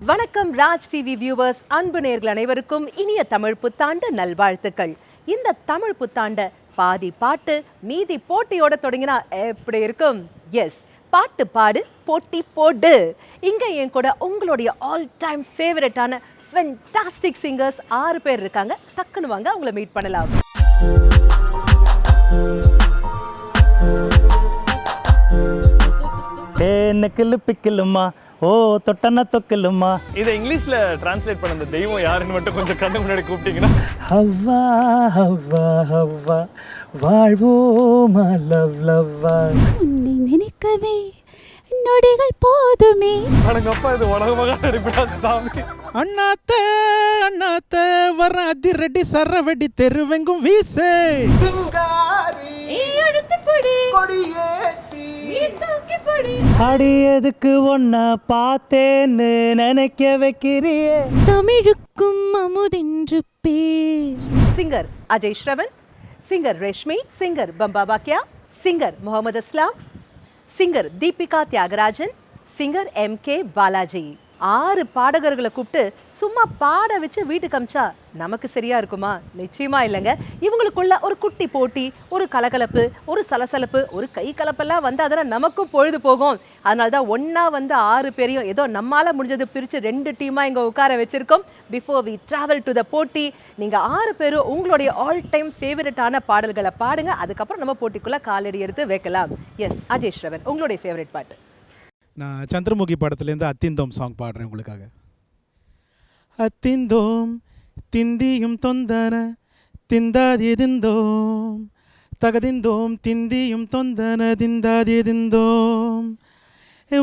வணக்கம் Raj TV viewers, அன்பு நேயர்கள் அனைவருக்கும் இனிய தமிழ் புத்தாண்டு நல்வாழ்த்துக்கள். இந்த தமிழ் புத்தாண்ட பாதி பாட்டு மீதி போட்டியோட தொடங்கினா எப்படி இருக்கும்? எஸ், பாட்டு பாடு போட்டி போடு. இங்க என் கூட உங்களுடைய ஆல் டைம் ஃபேவரட்டான ஃபென்டாஸ்டிக் சிங்கர்ஸ் 6 பேர் இருக்காங்க. டக்குன்னு வாங்க அவங்கள மீட் பண்ணலாம். நெக்கிலு பிக்கிலுமா, ஓ தொட்டன தொக்கிலுமா. இதை இங்கிலீஷ்ல டிரான்ஸ்லேட் பண்ண அந்த தெய்வம் யாருன்னு மட்டும் கொஞ்சம் கண்ணு முன்னாடி கூப்பிட்டீங்கன்னா. ஹவ்வா ஹவ்வா ஹவ்வா வாழ்வோமா லவ் லவ்வா. உன்னை நினைக்கவே நொடிகள் போதுமே. அடங்கப்பா, இது உலகமாக நடிப்படா சாமி. அண்ணாத்த அண்ணாத்த வர அதிரடி சரவெடி தெருவெங்கும் வீசே. அடியதுக்கு ஒன்ன பார்த்தேன்னு நினைக்க வைக்கிறியே. தமிழுக்கும் அமுதென்று பேர். Singer Ajay Shravan, singer Reshmi, singer Bamba Bakya, singer Mohammed Aslam, singer Deepika Thiagarajan, singer M K. Balaji. 6 பாடகர்களை கூப்பிட்டு சும்மா பாட வச்சு வீட்டுக்கு அமிச்சா நமக்கு சரியா இருக்குமா? நிச்சயமா இல்லைங்க. இவங்களுக்குள்ள ஒரு குட்டி போட்டி, ஒரு கலகலப்பு, ஒரு சலசலப்பு, ஒரு கை கலப்பெல்லாம் வந்து அதெல்லாம் நமக்கும் பொழுது போகும். அதனால்தான் ஒன்னா வந்து 6 பேரையும் ஏதோ நம்மால முடிஞ்சது பிரிச்சு 2 டீமா இங்க உட்கார வச்சிருக்கோம். Before we travel to the போட்டி, நீங்க 6 பேரும் உங்களுடைய ஆல் டைம் ஃபேவரட்டான பாடல்களை பாடுங்க. அதுக்கப்புறம் நம்ம போட்டிக்குள்ள காலடி எடுத்து வைக்கலாம். எஸ், அஜய் ஸ்ரவன், உங்களுடைய ஃபேவரட் பாட்டு? நான் சந்திரமுகி படத்துலேருந்து அத்திந்தோம் சாங் பாடுறேன் உங்களுக்காக. அத்திந்தோம் திந்தியும் தொந்தன திந்தாதியதிந்தோம் தகதிந்தோம் திந்தியும் தொந்தன திந்தாதியதிந்தோம்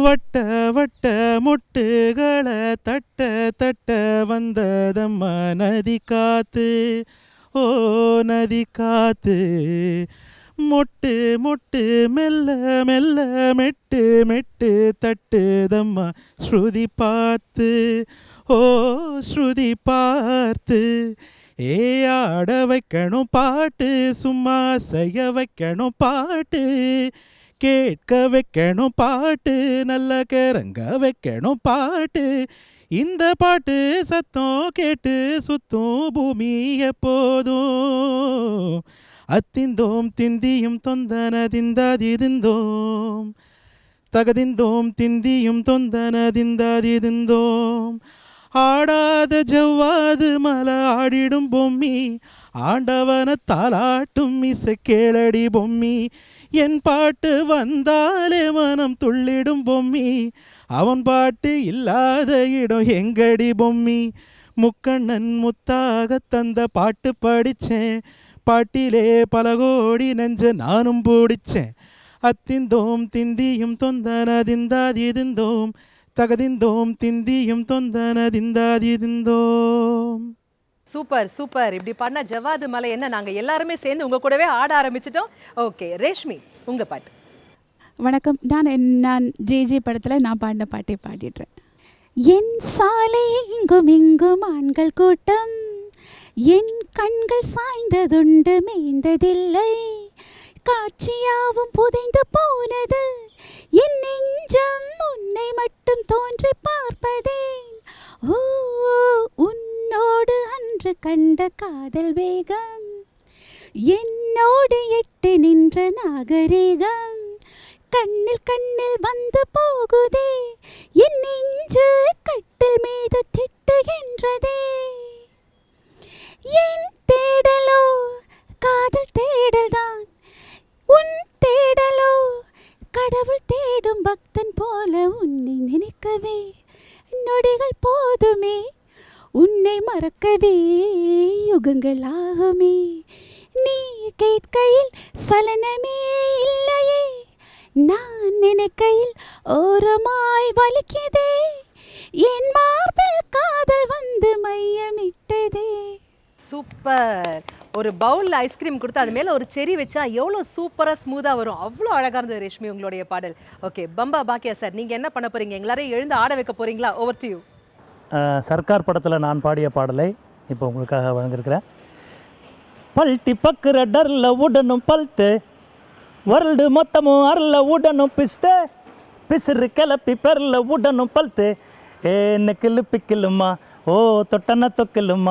வட்ட வட்ட முட்டுகளை தட்ட தட்ட வந்ததம்மா நதி காத்து, ஓ நதி காத்து. மொட்டு மொட்டு மெல்ல மெல்ல மெட்டு மெட்டு தட்டுதம்மா ஸ்ருதி பார்த்து, ஓ ஸ்ருதி பார்த்து. ஏ ஆட வைக்கணும் பாட்டு, சும்மா செய்ய வைக்கணும் பாட்டு, கேட்க வைக்கணும் பாட்டு, நல்ல கிறங்க வைக்கணும் பாட்டு. இந்த பாட்டு சத்தம் கேட்டு சுத்தும் பூமி எப்போதும். அத்திந்தோம் திந்தியும் தொந்தன திந்தாதிதிந்தோம் தகதிந்தோம் திந்தியும் தொந்தன திந்தாதிதிந்தோம். ஆடாத ஜவ்வாது மலை ஆடிடும் பொம்மி, ஆண்டவன தாலாட்டும் இசை கேளடி பொம்மி. என் பாட்டு வந்தாலே மனம் துள்ளிடும் பொம்மி, அவன் பாட்டு இல்லாத இடம் எங்கடி பொம்மி. முக்கண்ணன் முத்தாக தந்த பாட்டு படித்தேன், பாட்டிலே பல கோடி நெஞ்ச நானும் பிடிச்சேன். அத்திந்தோம் திந்தியும் தொந்தன திந்தாதிதிந்தோம் தகதிந்தோம் திந்தியும் தொந்தன திந்தாதிதிந்தோம். Super super. இப்படி பண்ண ஜவாது மலை என்ன, நாங்க எல்லாருமே சேர்ந்து உங்க கூடவே ஆட ஆரம்பிச்சிட்டோம். ஓகே ரேஷ்மி, உங்க பாட்டு. வணக்கம். நான் ஜே படத்தில் நான் பாடின பாட்டை பாடிடுறேன். என் சாலை இங்கும் இங்கும் ஆண்கள் கூட்டம், என் கண்கள் சாய்ந்ததுண்டு மேய்ந்ததில்லை, காட்சியாவும் புதைந்து போனது, என் நெஞ்சம் உன்னை மட்டும் தோன்றி பார்ப்பதேன். ஓ உன்னோடு அன்று கண்ட காதல் வேகம், என்னோடு எட்டு நின்ற நாகரீகம், கண்ணில் கண்ணில் வந்து போகுதே, என் நெஞ்சு கட்டில் மீது திட்டுகின்றதே. என் தேடலோ காதல் தேடல்தான், உன் தேடலோ கடவுள் தேடும் பக்தன் போல. உன்னை நினைக்கவே நொடிகள் போதுமே, உன்னை மறக்கவே யுகங்கள் ஆகுமே. நீ கேட்கையில் சலனமே இல்லையே, நான் நினைக்கையில் ஓரமாய் வலிக்குதே, என் மார்பில் காதல் வந்து மையமிட்டதே. சூப்பர். ஒரு பவுல் ஐஸ்கிரீம் கொடுத்து அது மேல ஒரு செரி வச்சா எவ்வளோ சூப்பரா ஸ்மூதா வரும். அவ்வளோ அழகா இருந்தது ரேஷ்மி உங்களுடைய பாடல். ஓகே பம்பா பாக்கியா சார், நீங்க என்ன பண்ண போறீங்க? எல்லாரையும் எழுந்து ஆட வைக்க போறீங்களா? Over to you. சர்க்கார் படத்தில் நான் பாடிய பாடலை இப்போ உங்களுக்காக வழங்கியிருக்கிறேன். பல்ட்டி பக்குற டர்ல உடனும் பல்த்து ವರ್ಲ್ಡ್ ಮೊತ್ತಮು ಅರ್ಲ ಉಡನು ಪಿಸ್ತೆ ಪಿಸ್ರು ಕೆಲಪಿ ಪೆರ್ಲ ಉಡನು ಪಲ್ತೆ ಏ ನೆಕ್ಕಿಲು ಪಿಕ್ಕಿಲುಮ್ಮ ಓ ತೊಟ್ಟನ ತೊಕ್ಕಿಲುಮ್ಮ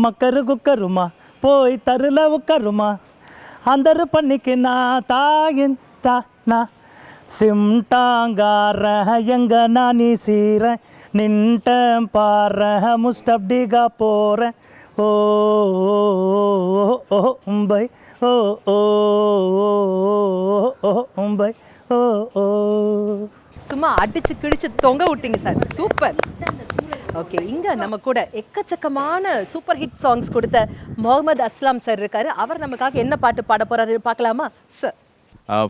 ಮಕ್ಕರು ಗುಕ್ಕರುಮ போய் தருல உக்கருமா అందరు పనికి నా తాగింత నా சிம்டாங்கார எங்க நானி சீர நின்ட்ட பாற முஸ்டப்டிகா போகிறேன் ஓ ஓ உம்பை ஓ ஓ ஓ உம்பை ஓ ஓ. சும்மா அடிச்சு கிழிச்சு தொங்க விட்டீங்க சார், சூப்பர். ஓகே, இங்க நம்ம கூட எக்கச்சக்கமான சூப்பர் ஹிட் சாங்ஸ் கொடுத்த முகமது அஸ்லாம் சார் இருக்காரு. அவர் நமக்காக என்ன பாட்டு பாட போறாரு பார்க்கலாமா சார்?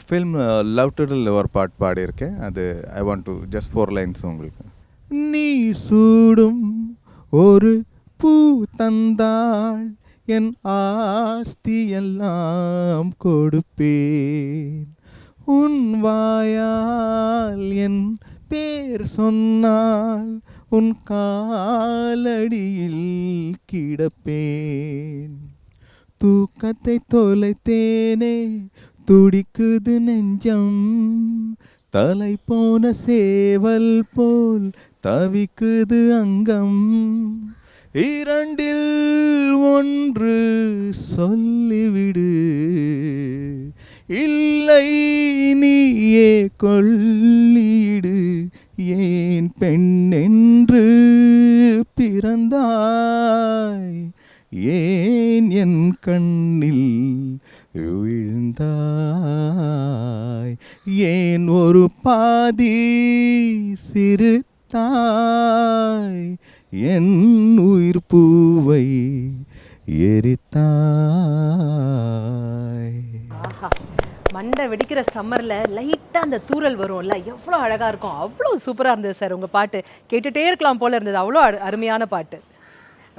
ஃபில்ம் லவ் டுடல் ஒரு பாட்டு பாடியிருக்கேன். அது I want to just 4 lines உங்களுக்கு. நீ சூடும் ஒரு பூ தந்தாள் என் ஆஸ்தி எல்லாம் கொடுப்பேன், உன் வாயால் என் பேர் சொன்னால் உன் காலடியில் கிடப்பேன், தூக்கத்தை தொலைத்தேனே துடிக்குது நெஞ்சம், தலை போன சேவல் போல் தவிக்குது அங்கம், இரண்டில் ஒன்று சொல்லிவிடு, இல்லை நீயே கொள்ளிடு, ஏன் பெண் என்று பிறந்தாய், ஏன் என் கண்ணில் விழுந்தாய், ஏன் ஒரு பாதி சிறுத்தாய், என் உயிர் பூவை எரித்தாய். ஆஹா, மண்டை வெடிக்கிற சம்மர்ல லைட்டா அந்த தூறல் வரும்ல, எவ்வளோ அழகா இருக்கும். அவ்வளோ சூப்பரா இருந்தது சார் உங்க பாட்டு. கேட்டுட்டே இருக்கலாம் போல இருந்தது, அவ்வளோ அருமையான பாட்டு.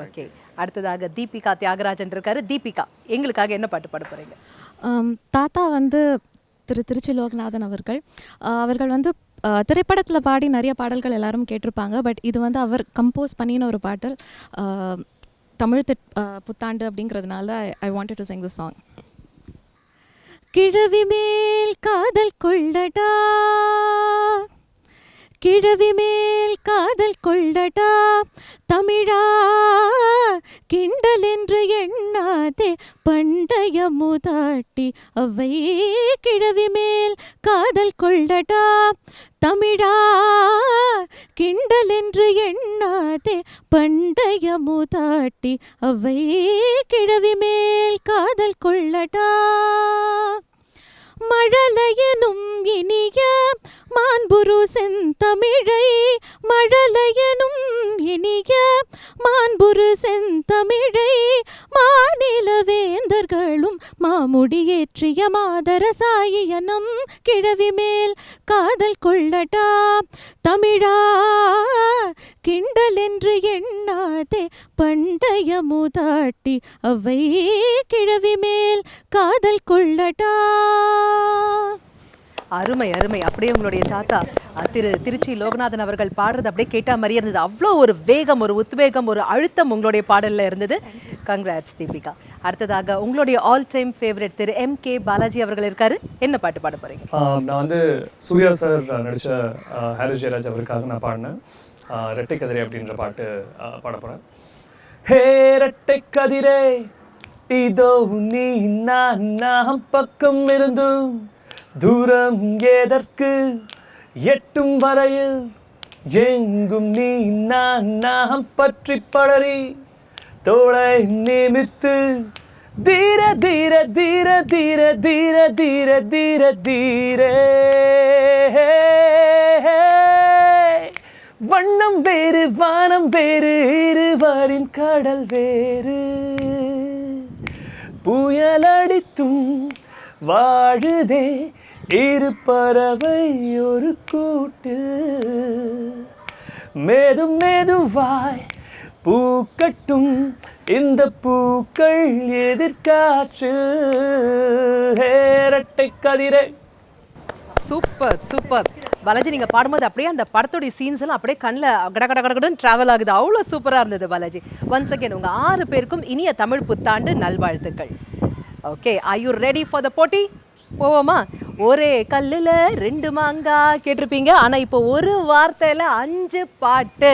ஓகே, அடுத்ததாக தீபிகா தியாகராஜன் இருக்காரு. தீபிகா, எங்களுக்காக என்ன பாட்டு பாட போறீங்க? தாத்தா வந்து திருச்சி லோகநாதன் அவர்கள் வந்து திரைப்படத்தில் பாடி நிறைய பாடல்கள் எல்லாரும் கேட்டிருப்பாங்க. பட் இது வந்து அவர் கம்போஸ் பண்ணின ஒரு பாடல், தமிழ் புத்தாண்டு அப்படிங்கிறதுனால I wanted to Singh this song. கிழவி மேல் காதல் கொள்ளடா, கிழவி மேல் காதல் கொள்ளடா, தமிழா கிண்டல் என்று எண்ணாதே பண்டைய மூதாட்டி அவை, கிழவி மேல் காதல் கொள்ளடா, தமிழா கிண்டல் என்று எண்ணாதே பண்டைய மூதாட்டி அவை, கிழவி மேல் காதல் கொள்ளடா, மழலையனும் இனிய மாண்புரு செந்தமிழை, மழலையனும் இனிய மாண்புரு செந்தமிழை, மாநில வேந்தர்களும் மாமுடியேற்றிய மாதரசாயியனம், கிழவி மேல் காதல் கொள்ளடா, தமிழா கிண்டல் என்று எண்ணாதே பண்டைய மூதாட்டி அவை, கிழவி மேல் காதல் கொள்ளடா. அருமை அருமை. அப்படியே உங்களுடைய தாத்தா திருச்சி லோகநாதன் அவர்கள் பாடுறது அப்படியே கேட்டா மாதிரியே இருந்தது. அவ்வளோ ஒரு வேகம், ஒரு உத்வேகம், ஒரு அழுத்தம் உங்களுடைய பாடல்ல இருந்தது. கங்க்ராட்ஸ் தீபிகா. அடுத்ததாக உங்களுடைய ஆல் டைம் ஃபேவரட் திரு MK பாலாஜி அவர்கள் இருக்காரு. என்ன பாட்டு பாட போறீங்க? நான் வந்து சூர்யா சார் நடித்த ஹாரிஸ் ஜெயராஜ் அவருக்காக நான் பாடினேன் ரெட்டை கதிரே அப்படின்ற பாட்டு பாட போகிறேன். ஹே ரெட்டை கதிரே இதோ நீ நான் பக்கம் இருந்தும் தூரம் ஏதற்கு எட்டும் வரையில் எங்கும் நீ நான் பற்றி படரி தோளை நிமித்து தீர தீர தீர தீர தீர தீர தீர தீரே, வண்ணம் வேறு வானம் வேறு இருவரின் கடல் வேறு, புயலடித்தும் வாழுதே இரு பறவை ஒரு கூட்டில், மேது மேதுவாய் பூக்கட்டும் இந்த பூக்கள் எதிர்காற்றில், இரட்டை கதிரே. Super super Balaji. நீங்க பாடும்போது அப்படியே அந்த படத்தோடைய சீன்ஸ் எல்லாம் அப்படியே கண்ணில் கடகடகடன்னு டிராவல் ஆகுது. அவ்வளோ சூப்பரா இருந்தது பாலாஜி. ஒன்ஸ் அகேன் உங்க 6 பேருக்கும் இனிய தமிழ் புத்தாண்டு நல்வாழ்த்துக்கள். Okay, R you ready for the போட்டி? போவோமா? ஒரே கல்லுல 2 மாங்காய் கேட்டிருப்பீங்க. ஆனா இப்போ ஒரு வார்த்தையில 5 பாட்டு.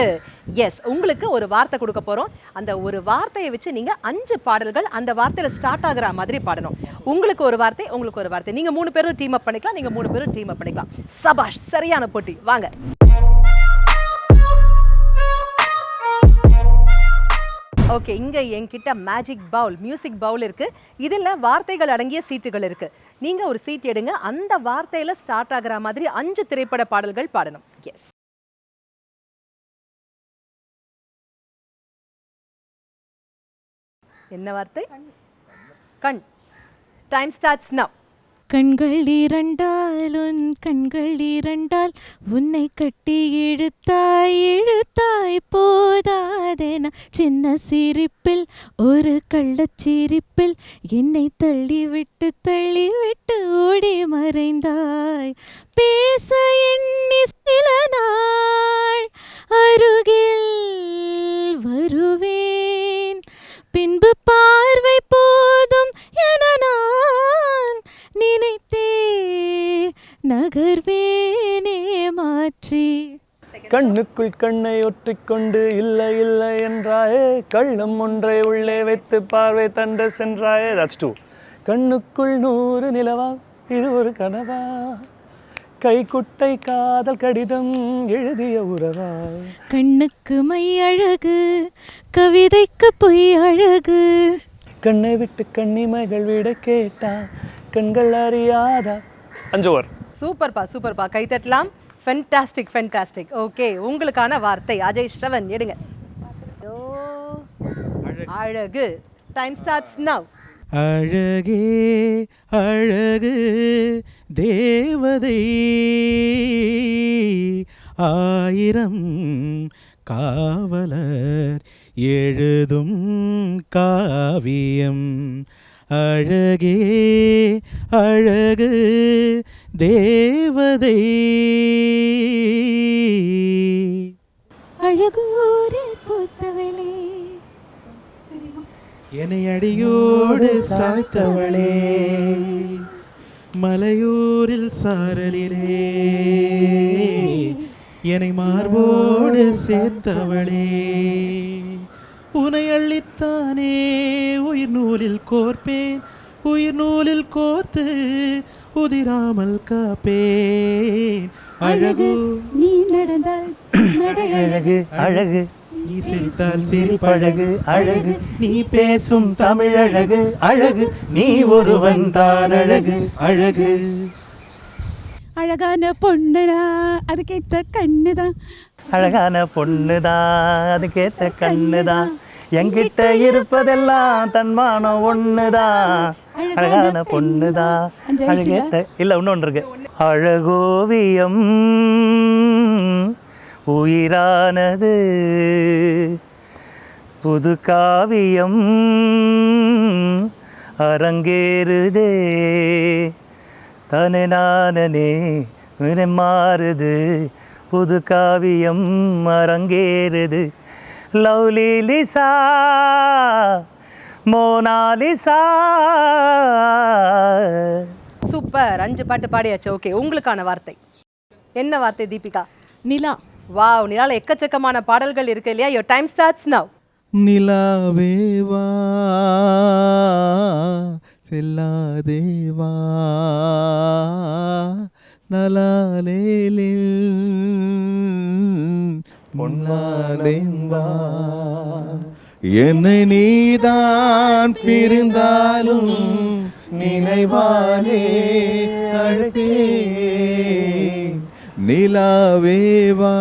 எஸ், உங்களுக்கு ஒரு வார்த்தை கொடுக்க போறோம். அந்த ஒரு வார்த்தையை வச்சு நீங்க 5 பாடல்கள் அந்த வார்த்தையில ஸ்டார்ட் ஆகுற மாதிரி பாடணும். உங்களுக்கு ஒரு வார்த்தை, உங்களுக்கு ஒரு வார்த்தை. நீங்க 3 பேரும் டீம் அப் பண்ணிக்கலாம், நீங்க 3 பேரும் டீம் அப் பண்ணிக்கலாம். சபாஷ், சரியான போட்டி. வாங்க. ஓகே, இங்க என்கிட்ட மேஜிக் பவுல், மியூசிக் பவுல் இருக்கு. இதுல வார்த்தைகள் அடங்கிய சீட்டுகள் இருக்கு. நீங்க ஒரு சீட் எடுங்க. அந்த வார்த்தையில ஸ்டார்ட் ஆகுற மாதிரி 5 திரைப்பட பாடல்கள் பாடணும். எஸ். என்ன வார்த்தை? கண். Time starts now. கண்கள் இரண்டால் உன் கண்கள் இரண்டால் உன்னை கட்டி இழுத்தாய் இழுத்தாய் போதாதென சின்ன சிரிப்பில் ஒரு கள்ளச்சிரிப்பில் என்னை தள்ளிவிட்டு ஓடி மறைந்தாய். பேச எண்ணி சில நாள் அருகில் வருவேன், பின்பு பார்வை போதும் என நான் நினைத்தே நகர்வேனே மாற்றி. கண்ணுக்குள் கண்ணை ஒற்றிக்கொண்டு இல்லை இல்லை என்றாயே, கள்ளம் ஒன்றை உள்ளே வைத்து பார்வை தண்ட சென்றாயே. That's 2. கண்ணுக்குள் 100 நிலவா, இது ஒரு கனவா, கைக்குட்டை காதல் கடிதம் எழுதிய உறவா. கண்ணுக்கு மை அழகு, கவிதைக்கு பொய் அழகு. கண்ணை விட்டு கண்ணிமைகள் விட கேட்டா, கண்கள் அறியாதா. 5 ஓவர். சூப்பர்ப்பா, சூப்பர்ப்பா. கை தட்டலாம். Fantastic, fantastic. ஓகே, உங்களுக்கான வார்த்தை அஜய் ஸ்ரவன் எடுங்க. அழகு. Time starts now. அழகே அழகு தேவதை, ஆயிரம் காவலர் எழுதும் காவியம். அழகே அழகு தேவதை, அழகூரில் பூத்தவளே, என்னை அடியோடு சாய்த்தவளே, மலையூரில் சாரலிலே என்னை மார்போடு சேர்த்தவளே, உனை அள்ளித்தானே உயிர் நூலில் கோர்ப்பேன், உயிர் நூலில் கோர்த்து உதிராமல் காப்பேன். அழகு நீ நடந்தால் நடை அழகு அழகு, நீ சிரித்தால் சிரிப்பழகு அழகு, நீ பேசும் தமிழழகு அழகு, நீ ஒருவன் தான் அழகு அழகு. அழகான பொண்ணுனா அதுக்கேத்த கண்ணுதான், அழகான பொண்ணுதான் அதுக்கேத்த கண்ணுதான், என்கிட்ட இருப்பதெல்லாம் தன்மானம் ஒண்ணுதான். அழகான பொண்ணுதான் அழகேத்த. இல்ல இன்னொன்று இருக்கு. அழகோவியம் உயிரானது, புது காவியம் அரங்கேறுதே, தனே நானே மாறுது, புது காவியம் அரங்கேறுது. Lovely Lisa Mona Lisa. சூப்பர். 5 பாட்டு பாடியாச்சு. ஓகே, உங்களுக்கான வார்த்தை என்ன வார்த்தை தீபிகா? நிலா. வாவ், நிலால எக்கச்சக்கமான பாடல்கள் இருக்கு இல்லையா? Your time starts now. நிலாவேவா செல்லாதேவா நலாலேலில் பொன்னாலேவா, என்னை நீதான் பிரிந்தாலும் நினைவானே அழுப்பே நிலாவேவா.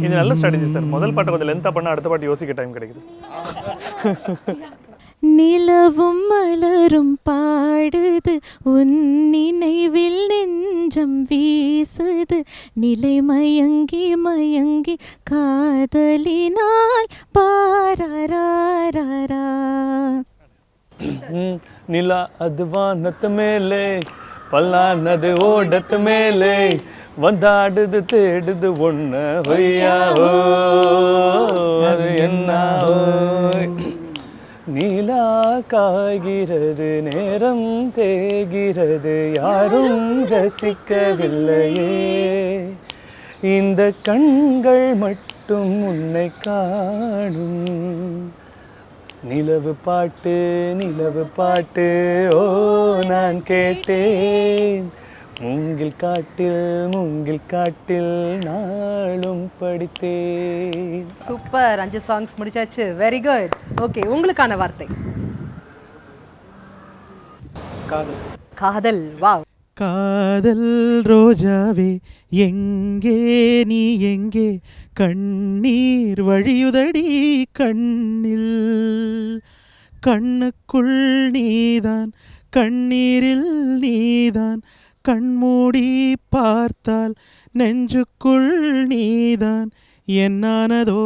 இது நல்ல ஸ்ட்ராட்டஜி சார். முதல் பாட்டை கொஞ்சம் லென்த்தா பண்ணா அடுத்த பாட்டு யோசிக்க டைம் கிடைக்குது. நிலவும் மலரும் பாடுது, உன் நினைவில் நெஞ்சம் வீசுது, நிலை மயங்கி மயங்கி காதலினால் பாராரா. நிலா அது வானத்து மேலே, பல்லானது ஓடத்து மேலே, வந்தாடுது தேடுது ஒண்ணு ஒய்யா, ஓ அது என்ன, நீலா காய்கிறது நேரம் தேகிறது யாரும் ரசிக்கவில்லையே இந்த கண்கள் மட்டும் உன்னை காணும் நிலவு பாட்டு ஓ நான் கேட்டேன் மூங்கில் காட்டில் நாளும் படித்தேன். சூப்பர், 5 சாங்ஸ் முடிச்சாச்சு. Very good. ஓகே, உங்களுக்கான வார்த்தை காதல். காதல். வாவ். காதல் ரோஜாவே எங்கே நீ எங்கே கண்ணீர் வழியுதடி கண்ணில் கண்ணுக்குள் நீதான் கண்ணீரில் நீதான் கண்மூடி பார்த்தால் நெஞ்சுக்குள் நீதான் என்னானதோ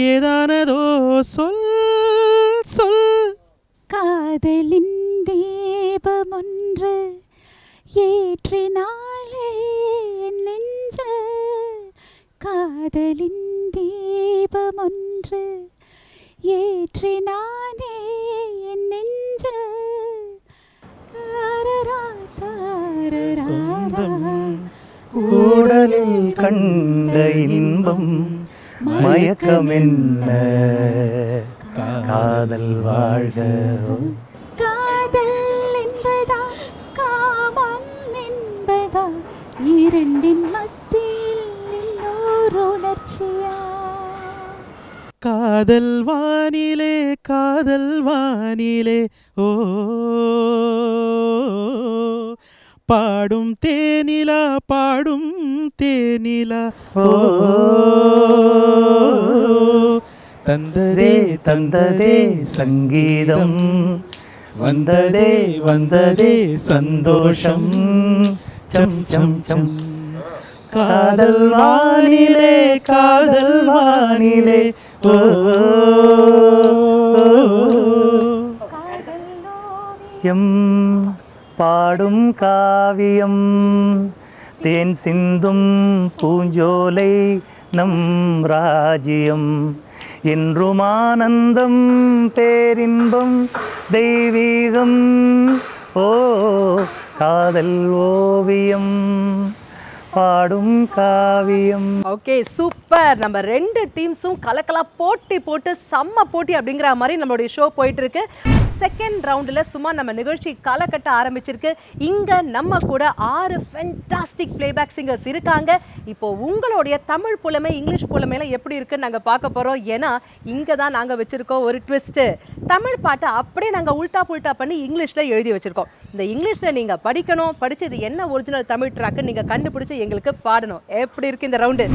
ஏதானதோ சொல் சொல். காதலின் தீபமொன்று ஏற்றினாளே என் நெஞ்சில் காதலின் தீபமொன்று ஏற்றினானே என் நெஞ்சில் தாரரா தாரரா கூடலில் கண்ட இன்பம் மயக்கம் என்ன காதல் வாழ்க. காதல் என்பதா காமம் என்பதா இரண்டின் மத்தியில் இன்னொரு உணர்ச்சியா காதல் வானிலே ஓ பாடும் தேனிலா ஓ தந்ததே சங்கீதம் வந்ததே சந்தோஷம் சம் சம் சம். காதல் வானிலே ஓ எம் பாடும் காவியம் தேன் சிந்தும் பூஞ்சோலை நம் ராஜ்யம் என்றும் ஆனந்தம் பேரின்பம் தெய்வீகம் ஓ காதல் ஓவியம் பாடும் காவியம். Okay, super. நம்ம 2 டீம்ஸும் கலக்கலா போட்டி போட்டு செம்ம போட்டி அப்படிங்கிற மாதிரி நம்மளுடைய ஷோ போயிட்டு இருக்கு. செகண்ட் ரவுண்டில் சும்மா நம்ம நிகழ்ச்சி காலகட்ட ஆரம்பிச்சிருக்கு. இங்கே நம்ம கூட 6 ஃபென்டாஸ்டிக் பிளேபேக் சிங்கர்ஸ் இருக்காங்க. இப்போ உங்களுடைய தமிழ் புலமை இங்கிலீஷ் புலமையெல்லாம் எப்படி இருக்குன்னு நாங்கள் பார்க்க போகிறோம். ஏன்னா இங்கே தான் நாங்கள் வச்சுருக்கோம் ஒரு ட்விஸ்ட்டு. தமிழ் பாட்டை அப்படியே நாங்கள் உல்டா புல்டா பண்ணி இங்கிலீஷில் எழுதி வச்சுருக்கோம். இந்த இங்கிலீஷில் நீங்கள் படிக்கணும், படித்து இது என்ன ஒரிஜினல் தமிழ் ட்ராக்குன்னு நீங்கள் கண்டுபிடிச்சி எங்களுக்கு பாடணும். எப்படி இருக்குது இந்த ரவுண்டு?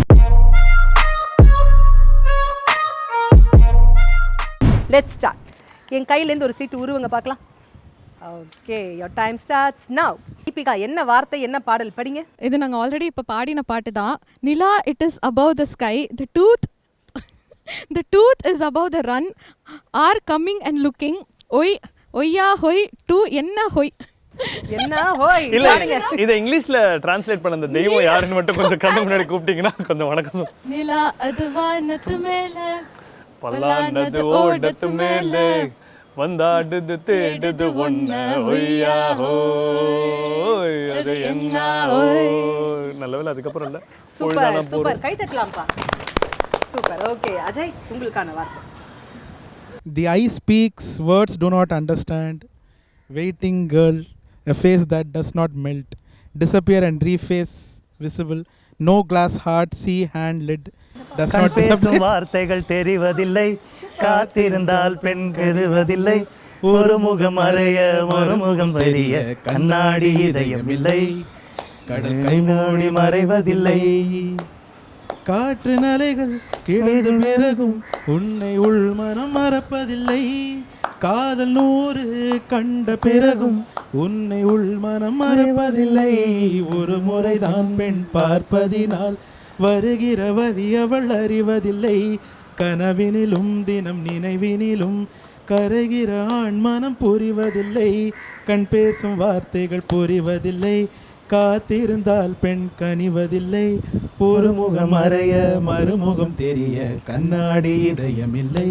Let's start. என் கையிலேருந்து ஒரு சீட்டு உருவங்க பார்க்கலாம். Okay, your time starts now. Deepika, என்ன வார்த்தை என்ன பாடல் படிங்க. இது நாங்கள் ஆல்ரெடி இப்போ பாடின பாட்டு தான். நிலா it is above the sky, the tooth is above the run, are coming and looking, ஒய்யா ஹொய் டு என்ன ஹொய். என்ன ஹோய்? இல்ல இத இங்கிலீஷ்ல டிரான்ஸ்லேட் பண்ண அந்த தெய்வம் யாருன்னு மட்டும் கொஞ்சம் கண்ணு முன்னாடி கூப்பிட்டீங்கன்னா கொஞ்சம் வணக்கம் சொல்லுங்க. நிலா அது வானத்து மேல பல்லானது ஓடத்து மேலே வந்தாடுது தேடுது ஒன்ன ஒய்யா ஹோய் அது என்ன ஹோய். நல்ல வேளை அதுக்கப்புறம் இல்ல. சூப்பர் சூப்பர், கை தட்டலாம்ப்பா. சூப்பர். ஓகே அஜய், உங்களுக்கான வார்த்தை. The eye speaks, words do not understand. Waiting girl, a face that does not melt. Disappear and reface visible. No glass heart, see hand lid. Does not disappear. வார்த்தைகள் தெரிவதில்லை, காத்திருந்தால் பெண் கெடுவதில்லை. ஒரு முகம் அறைய மறுமுகம் தெரிய கண்ணாடி இதயம் இல்லை. கடல் கை மூடி மறைவதில்லை. காற்று நலைகள் கிழிந்தும் பிறகும் உன்னை உள் மனம் மறப்பதில்லை. காதல் 100 கண்ட பிறகும் உன்னை உள் மனம் மறப்பதில்லை. ஒரு முறைதான் பெண் பார்ப்பதினால் வருகிற வழி அவள் அறிவதில்லை. கனவினிலும் தினம் நினைவினிலும் கரைகிற ஆண் மனம் புரிவதில்லை. கண் பேசும் வார்த்தைகள் புரிவதில்லை. காத்திருந்தால் பெண் கனிவதில்லை. ஒரு முகம் அறைய மறுமுகம் தெரிய கண்ணாடி இதயமில்லை.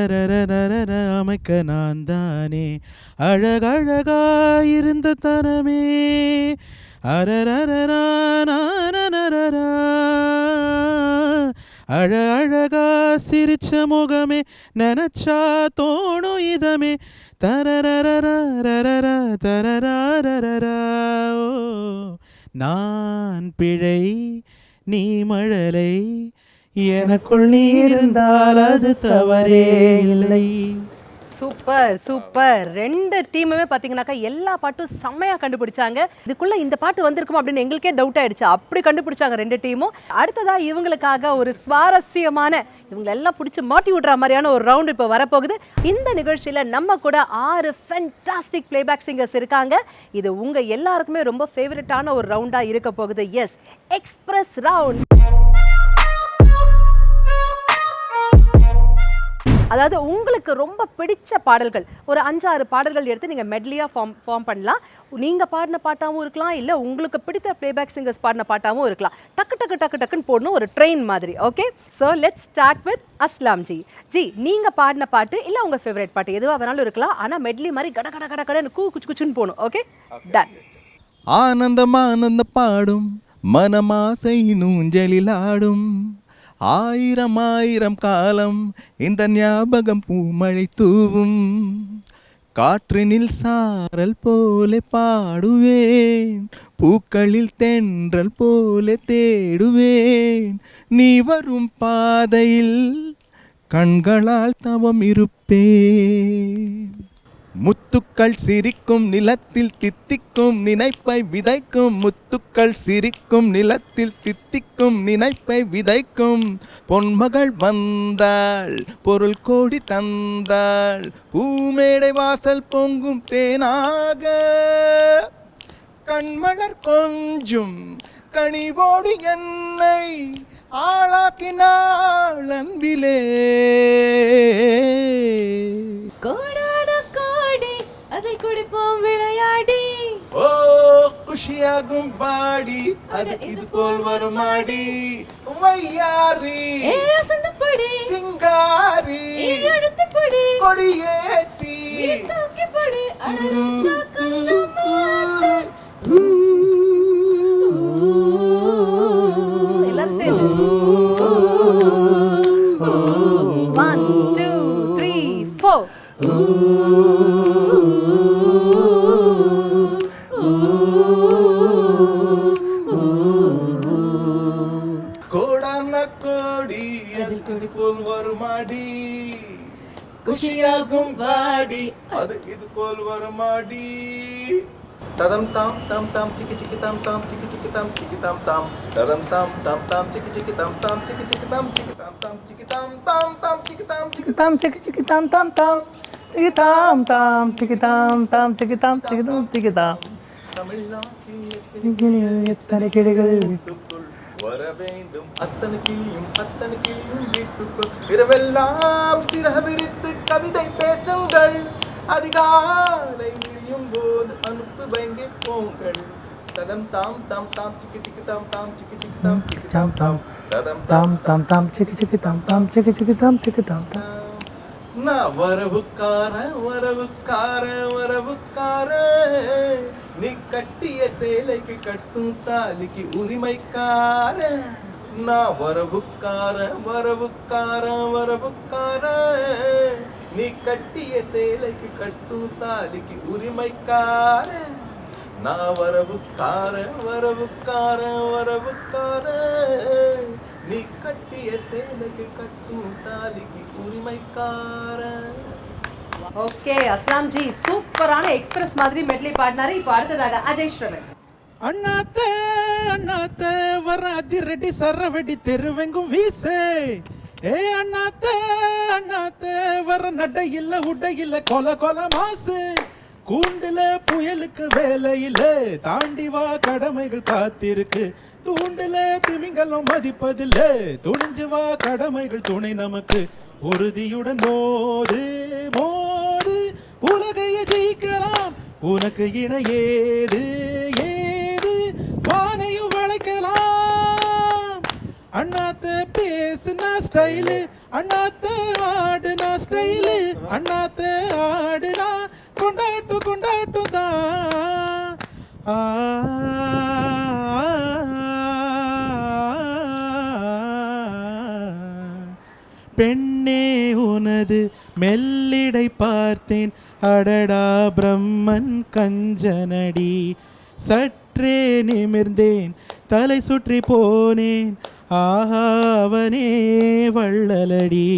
அரரரரரர அமைக்க நான் தானே அழகழகாயிருந்த தனமே அரரரரா நானரரா அழகா சிரிச்ச முகமே நினச்சா தோணும் இதமே தரரரரரரரா தரரரரரா ஓ நான் பிழை நீ மழலை எனக்குள் நீ இருந்தால் அது தவறே இல்லை. Super super. ரெண்டு டீமுமே பார்த்தீங்கன்னாக்கா எல்லா பாட்டும் செம்மையாக கண்டுபிடிச்சாங்க. இதுக்குள்ள இந்த பாட்டு வந்திருக்கும் அப்படின்னு எங்களுக்கே டவுட் ஆயிடுச்சு. அப்படி கண்டுபிடிச்சாங்க ரெண்டு டீமும். அடுத்ததா இவங்களுக்காக ஒரு சுவாரஸ்யமான, இவங்களை எல்லாம் பிடிச்சி மாட்டி விடுற மாதிரியான ஒரு ரவுண்ட் இப்போ வரப்போகுது. இந்த நிகழ்ச்சியில் நம்ம கூட 6 ஃபென்டாஸ்டிக் பிளேபேக் சிங்கர்ஸ் இருக்காங்க. இது உங்க எல்லாருக்குமே ரொம்ப ஃபேவரட்டான ஒரு ரவுண்டா இருக்க போகுது. Yes, express round. அதாவது உங்களுக்கு ரொம்ப பிடிச்ச பாடல்கள் ஒரு 5-6 பாடல்கள் எடுத்து நீங்கள் மெட்லியாக ஃபார்ம் பண்ணலாம். நீங்கள் பாடின பாட்டாகவும் இருக்கலாம், இல்லை உங்களுக்கு பிடித்த பிளேபேக் சிங்கர்ஸ் பாடின பாட்டாகவும் இருக்கலாம். டக்கு டக்கு டக்கு டக்குன்னு போடணும், ஒரு ட்ரெயின் மாதிரி. Okay, so let's start with அஸ்லாம் ஜி. ஜி, நீங்கள் பாடின பாட்டு இல்லை உங்கள் ஃபேவரட் பாட்டு எதுவாக வேணாலும் இருக்கலாம், ஆனால் மெட்லி மாதிரி கட கட கட கடன்னு குச்சு குச்சுன்னு போகணும். Okay, done. ஆனந்தம் ஆனந்த பாடும் மனமாசை நூஞ்சலிலாடும் ஆயிரம் ஆயிரம் காலம் இந்த ஞாபகம் பூமழை தூவும் காற்றினில் சாரல் போல பாடுவேன் பூக்களில் தென்றல் போல தேடுவேன் நீ வரும் பாதையில் கண்களால் தவம் இருப்பேன் முத்துக்கள் சிரிக்கும் நிலத்தில் தித்திக்கும் நினைப்பை விதைக்கும் முத்துக்கள் சிரிக்கும் நிலத்தில் தித்திக்கும் நினைப்பை விதைக்கும் பொன்மகள் வந்தாள் பொருள் கோடி தந்தாள் பூமேடை வாசல் பொங்கும் தேனாக கண்மலர் கொஞ்சும் கனிவோடு என்னை ஆளாக்கினாள் அன்பிலே அதில் குடிப்போம் விளையாடி ஓ குஷியாகும் பாடி அது இது போல் வருமாடி வையாரி சந்தப்படி சிங்காரி எடுத்துப்படி கொடியேத்தி தூக்கிப்படி எல்லாரும் சேர்ந்து 1 2 3 4 கோடான கோடி அது இது போல் வருமாடி குஷியாகும் பாடி அது இது போல் வருமாடி ததம் தாம் தாம் தாம் சிக்கி சிக்கி தாம் தாம் சிக்கி சிக்கி தாம் சிக்கி தாம் தாம் ததம் தாம் தாம் தாம் சிக்கி சிக்கி தாம் தாம் சிக்கி சிக்கி தாம் சிக்கி தாம் தாம் சிக்கி தாம் தாம் தாம் சிக்கி தாம் சிக்கி தாம் சிக்கி சிக்கி தாம் தாம் தாம் சிக்கி தாம் தாம் சிக்கி தாம் தாம் சிக்கி தாம் சிக்கி தாம் சிக்கி தாம் தமிழ்நாட்டில் எத்தனை கிளிகள் வீட்டுக்குள் வர வேண்டும் அத்தனை கிளியும் வீட்டுக்குள் இரவெல்லாம் சிறவிரித்து கவிதை பேசுங்கள் அதிகாலை விடியும் போது அனுப்பு வைங்க போங்கள் ததம் தாம் தாம் தாம் சிக்கி சிக்கி தாம் தாம் சிக்கி சிக்கி தாம் சிக்கி தாம் தாம் ததம் தாம் தாம் தாம் சிக்கி சிக்கி தாம் தாம் சிக்கி சிக்கி தாம் சிக்கி தாம் தாம் நான் வரவுக்கார வரவுக்கார வரவுக்கார நீ கட்டிய சேலைக்கு கட்டும் தாலிக்கு உரிமைக்கார நான் வரவுக்கார வரவுக்கார வரவுக்கார நீ கட்டிய சேலைக்கு கட்டும் தாலிக்கு உரிமைக்கார நான் வரவுக்கார வரவுக்கார வரவுக்கார நீ கட்டிய சேலைக்கு கட்டும் தாலிக்கு உரிமைக்கார. ஓகே, அஸ்லாம் ஜி சூப்பரான எக்ஸ்பிரஸ் மாதிரி மெட்லி பாடினாரு. இப்போ அடுத்ததாக அஜய் ஸ்ரவன். அண்ணாத்தே அண்ணாத்தே வர அதிரடி சரவெடி தெருவெங்கும் வீசே ஏ அண்ணாத்தே அண்ணாத்தே வர நடையில்ல உடையில்ல கொல கொல மாசு கூண்டுல புயலுக்கு வேலையில தாண்டி வா கடமைகள் காத்திருக்கு தூண்டுல திமிங்கலம் மதிப்பதில்ல துணிஞ்சு வா கடமைகள் துணை நமக்கு உறுதியுடன் மோது மோது உலகைய ஜெயிக்கலாம் உனக்கு இணை ஏது ஏது வானையும் வளைக்கலாம் அண்ணாத்த பேசுனா ஸ்டைலு அண்ணாத்த ஆடுனா ஸ்டைலு அண்ணாத்த ஆடுனா கொண்டாட்டு கொண்டாட்டு தான் பெண்ணே உனது மெல்லிடை பார்த்தேன் அடடா பிரம்மன் கஞ்சனடி சற்றே நிமிர்ந்தேன் தலை சுற்றி போனேன் ஆஹா அவனே வள்ளலடி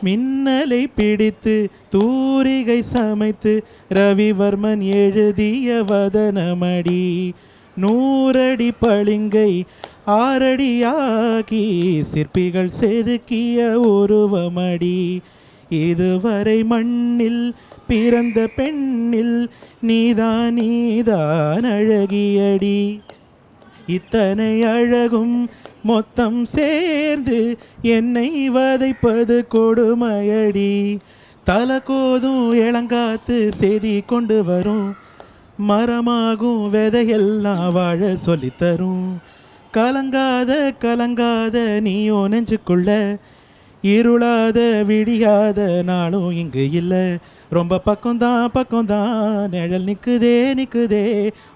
மின்னலை பிடித்து தூரிகை சமைத்து ரவிவர்மன் எழுதிய வதனமடி 100 அடி பளிங்கை 6 அடியாகி சிற்பிகள் செதுக்கிய உருவமடி இதுவரை மண்ணில் பிறந்த பெண்ணில் நீதான் நீதான் அழகியடி இத்தனை அழகும் மொத்தம் சேர்ந்து என்னை வதைப்பது கொடுமையடி. தலகோதும் இளங்காத்து செய்தி கொண்டு வரும், மரமாகும் விதையெல்லாம் வாழ சொல்லித்தரும். கலங்காத கலங்காத நீயோ நெஞ்சுக்குள்ள, இருளாத விடியாத நாளும் இங்கு இல்லை. ரொம்ப பக்கம்தான் நிழல் நிற்குதே நிற்குதே,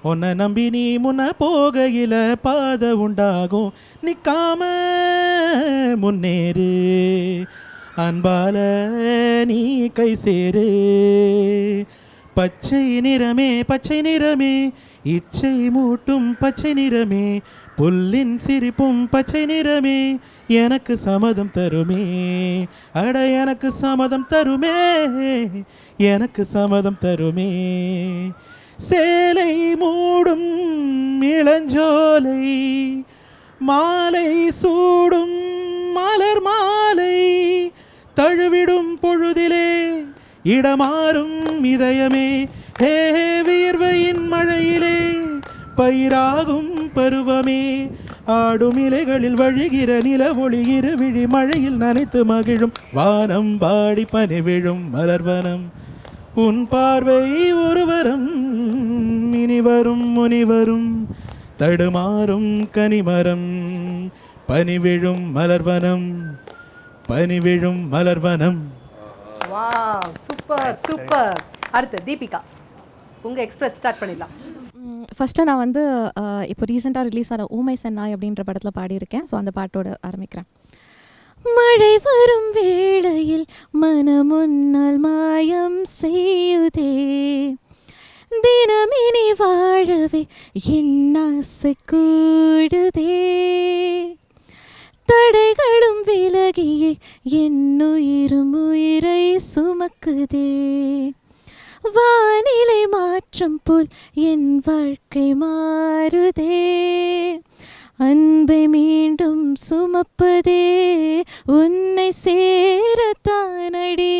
உன்னை நம்பி நீ முன்ன போகையில் பாதை உண்டாகும். நிற்காம முன்னேறு, அன்பால நீ கை சேரு. பச்சை நிறமே இச்சை மூட்டும் பச்சை நிறமே, புல்லின் சிரிப்பும் பச்சை நிறமே, எனக்கு சம்மதம் தருமே. அட எனக்கு சம்மதம் தருமே, எனக்கு சம்மதம் தருமே. சேலை மூடும் இளஞ்சோலை, மாலை சூடும் மலர் மாலை, தழுவிடும் பொழுதிலே இடமாறும் இதயமே. ஹே வியர்வையின் மழையிலே பயிராகும் பருவமே, ஆடும் இலைகளில் வழிகிற நில ஒளி இருவிழி மழையில் நனைத்து மகிழும். வானம் பாடி பனி விழும் மலர்வனம், உன் பார்வை ஒருவரம், இனிவரும் முனிவரும் தடுமாறும் கனிமரம். பனி விழும் மலர்வனம், பனி விழும் மலர்வனம். Wow, super super. அடுத்து தீபிகா, உங்கள் எக்ஸ்பிரஸ் ஸ்டார்ட் பண்ணிடலாம். ஃபஸ்ட்டு நான் வந்து இப்போ ரீசெண்டாக ரிலீஸ் ஆன ஊமை சென்னாய் அப்படின்ற படத்தில் பாடியிருக்கேன். ஸோ அந்த பாட்டோட ஆரம்பிக்கிறேன். மழை வரும் வேளையில் மனமுன்னால் மாயம் செய்யுதே, தினமினி வாழவே என் ஆசை கூடுதே, தடைகளும் விலகியே என் உயிரும் உயிரை சுமக்குதே, வானிலை மாற்றம் போல் என் வாழ்க்கை மாறுதே, அன்பை மீண்டும் சுமப்பதே உன்னை சேரத்தானடி,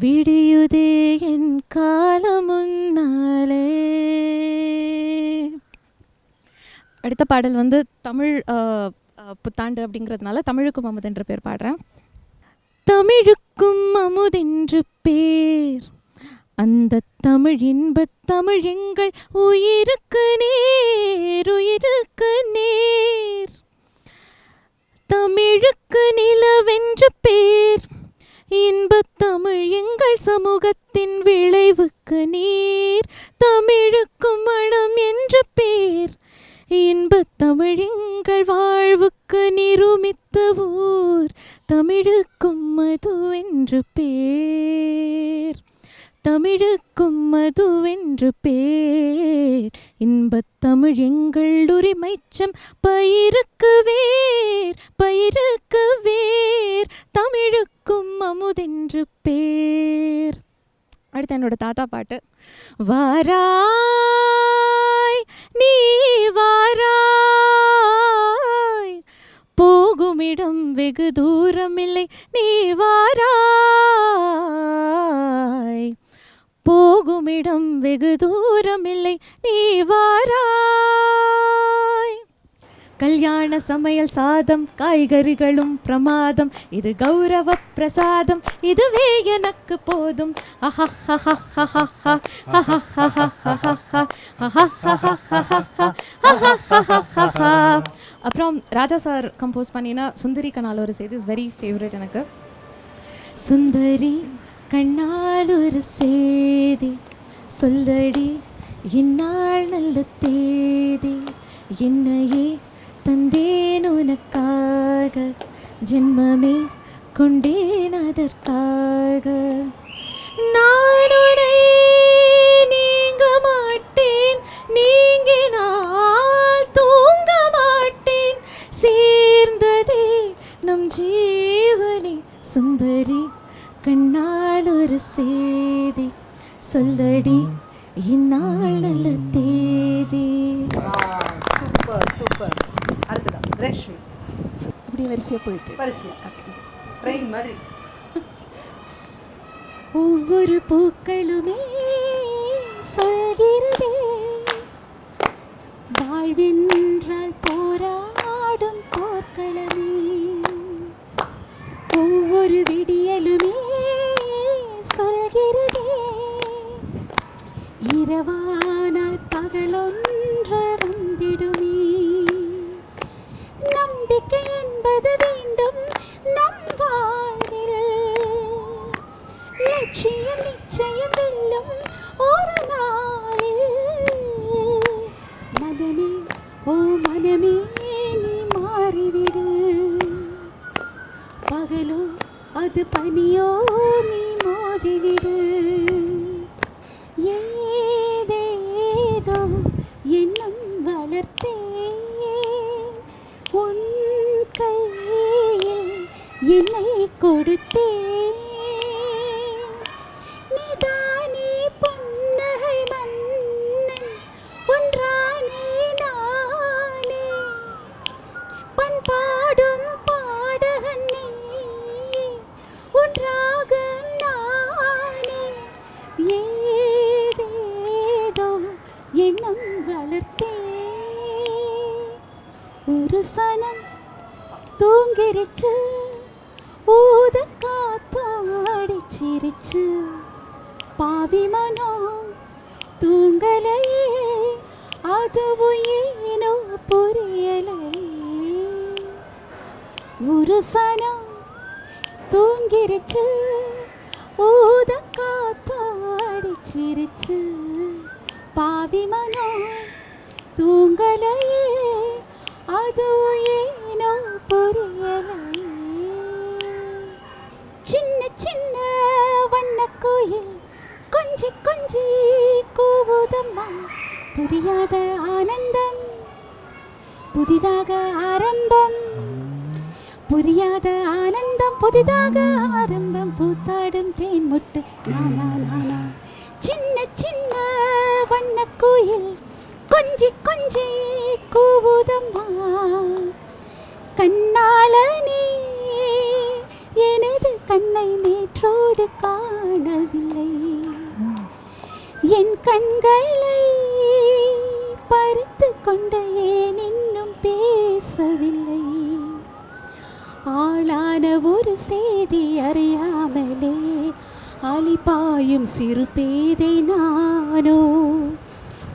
விடியுதே என் காலம் முன்னாலே. அடுத்த பாடல் வந்து தமிழ் புத்தாண்டு அப்படிங்கிறதுனால தமிழுக்கும் அமுதென்று பேர் பாடுறேன். தமிழுக்கும் அமுதென்று பேர், அந்த தமிழ் இன்பத் தமிழ் எங்கள் உயிருக்கு நேர், உயிருக்கு நேர். தமிழுக்கு நிலவென்று பேர், இன்பத் தமிழ் எங்கள் சமூகத்தின் விளைவுக்கு நீர். தமிழுக்கு மனம் என்று பேர், இன்பத் தமிழ் எங்கள் வாழ்வுக்கு நிருமித்த ஊர். தமிழுக்கும் மது என்று பேர், தமிழுக்கும் மதுவென்று பேர், இன்பத் தமிழ் எங்கள் உரிமைச்சம் பயிருக்கு வேர், பயிருக்கு வேர். தமிழுக்கும் அமுதென்று பேர். அடுத்து என்னோட தாத்தா பாட்டு. வாராய் நீ வாராய், போகுமிடம் வெகு தூரமில்லை நீ வாராய், போகுமிடம் வெகு தூரமில்லை நீ வாராய். கல்யாண சமையல் சாதம் காய்கறிகளும் பிரமாதம், இது கௌரவ பிரசாதம் இதுவே எனக்கு போதும். அப்புறம் ராஜா சார் கம்போஸ் பண்ணினா சுந்தரி கண்ணால் ஒரு செய்தி இஸ் வெரி ஃபேவரட் எனக்கு. சுந்தரி கண்ணால் ஒரு சேதி சொல்லடி, இந்நாள் நல்ல தேதி, என்னையே தந்தேன் உனக்காக, ஜென்மமே கொண்டேன் அதற்காக. நான் உன்னை நீங்க மாட்டேன், நீங்கினால் தூங்க மாட்டேன், சேர்ந்ததே நம் ஜீவனே. சுந்தரி கண்ணால் ஒரு சேதி சொல்லடி, இந்நாள் நல்ல தேதி. Super super. அடுத்ததான் ரேஷ்மி. அப்படி வரிசையாக போயிட்டு வரிசையா ட்ரெயின் மாதிரி. ஒவ்வொரு பூக்களுமே சொல்கிறதே, வாழ்வென்றால் போராடும் போர்க்களமே, ஒவ்வொரு விடியலுமே சொல்கிறதே, இரவானால் பகலொன்று வந்திடுமே. நம்பிக்கை என்பது வேண்டும் நம் வாழ்வில், லட்சியம் நிச்சயம் வெல்லும் ஒரு நாளில். மனமே ஓ மனமே நீ மாறிவிடு, பகலோ அது பனியோ நீ மோதிவிடு. ஏதேதோ எண்ணம் வளர்த்தேன், உன் கையில் என்னை கொடுத்தேன். நீதானே புன்னகை மன்னன், ஒன்றானே நானே, பண்பாடும் பாடகன் நீயே, ஒன்றாக நானே. ஏதேதோ எண்ணம் வளர்த்தேன், ஒரு சனம் தூங்கிருச்சு, ஊத காத்தாடிச்சிருச்சு. பாவி மனம் தூங்கலையே, அதுவும் ஏனோ புரியலையே. ஒரு சனம் தூங்கிருச்சு, ஊத காத்தாடிச்சிருச்சு. பாவி மனம் தூங்கலையே, அதுவும் ஏனோ புரியலையே. சின்ன சின்ன வண்ண கோயில் கொஞ்சி கொஞ்சி கூவுதம்மா, புரியாத ஆனந்தம் புதிதாக ஆரம்பம், புரியாத ஆனந்தம் புதிதாக ஆரம்பம். பூத்தாடும் தேன் முட்டு நானா நானா, சின்ன சின்ன வண்ண கோயில் கொஞ்சி கொஞ்சி கூவுதம்மா. கண்ணாளனே எனது கண்ணை நேற்றோடு காணவில்லை, என் கண்களை பறித்து கொண்ட ஏன் இன்னும் பேசவில்லை. ஆளான ஒரு செய்தி அறியாமலே அலிபாயும் சிறு பேதை நானோ,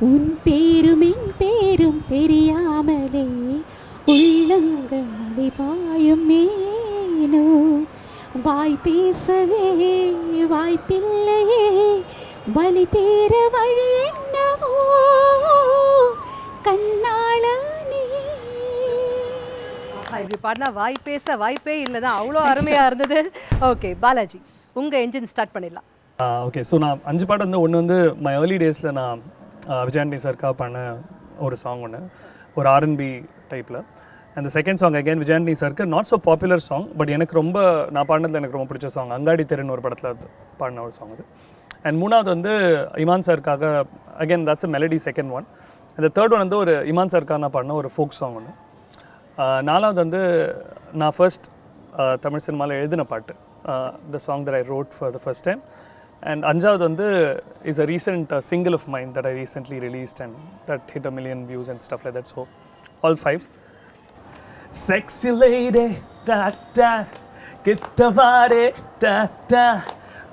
உன் பேரும் என் பேரும் தெரியாமலே உள்ளங்கள் அலிபாயும் மேனோ. வாய் பேசவே வாய்ப்பில்லையே, வலி தீர வழி என்னவோ கண்ணாளனே. இப்படி பாடினா வாய் பேச வாய்ப்பே இல்லை தான், அவ்வளோ அருமையாக இருந்தது. ஓகே பாலாஜி, உங்கள் என்ஜின் ஸ்டார்ட் பண்ணிடலாம். ஓகே, ஸோ நான் 5 பாட்டு வந்து ஒன்று வந்து மை ஏர்லி டேஸில் நான் விஜயாண்டி சர்க்காக பண்ண ஒரு சாங் ஒன்று, ஒரு R&B டைப்பில். And second song again Vijayandi சர்க்கு, not so popular song, but எனக்கு ரொம்ப நான் பாடினதில் எனக்கு ரொம்ப பிடிச்ச சாங் அங்காடி தெருன்னு ஒரு படத்தில் பாடின ஒரு சாங் அது. அண்ட் மூணாவது வந்து இமான் சர்க்காக, again that's a melody second one. அந்த தேர்ட் ஒன் வந்து ஒரு இமான் சர்க்காக நான் பாடின ஒரு ஃபோக் சாங் ஒன்று. நாலாவது வந்து நான் ஃபர்ஸ்ட் தமிழ் சினிமாவில் எழுதின பாட்டு, the song that I wrote for the first time. And அஞ்சாவது வந்து is a recent single of mine that I recently released and that hit a million views and stuff like that. So all 5. Sexy lady, da da, கிட்டவாரே da da,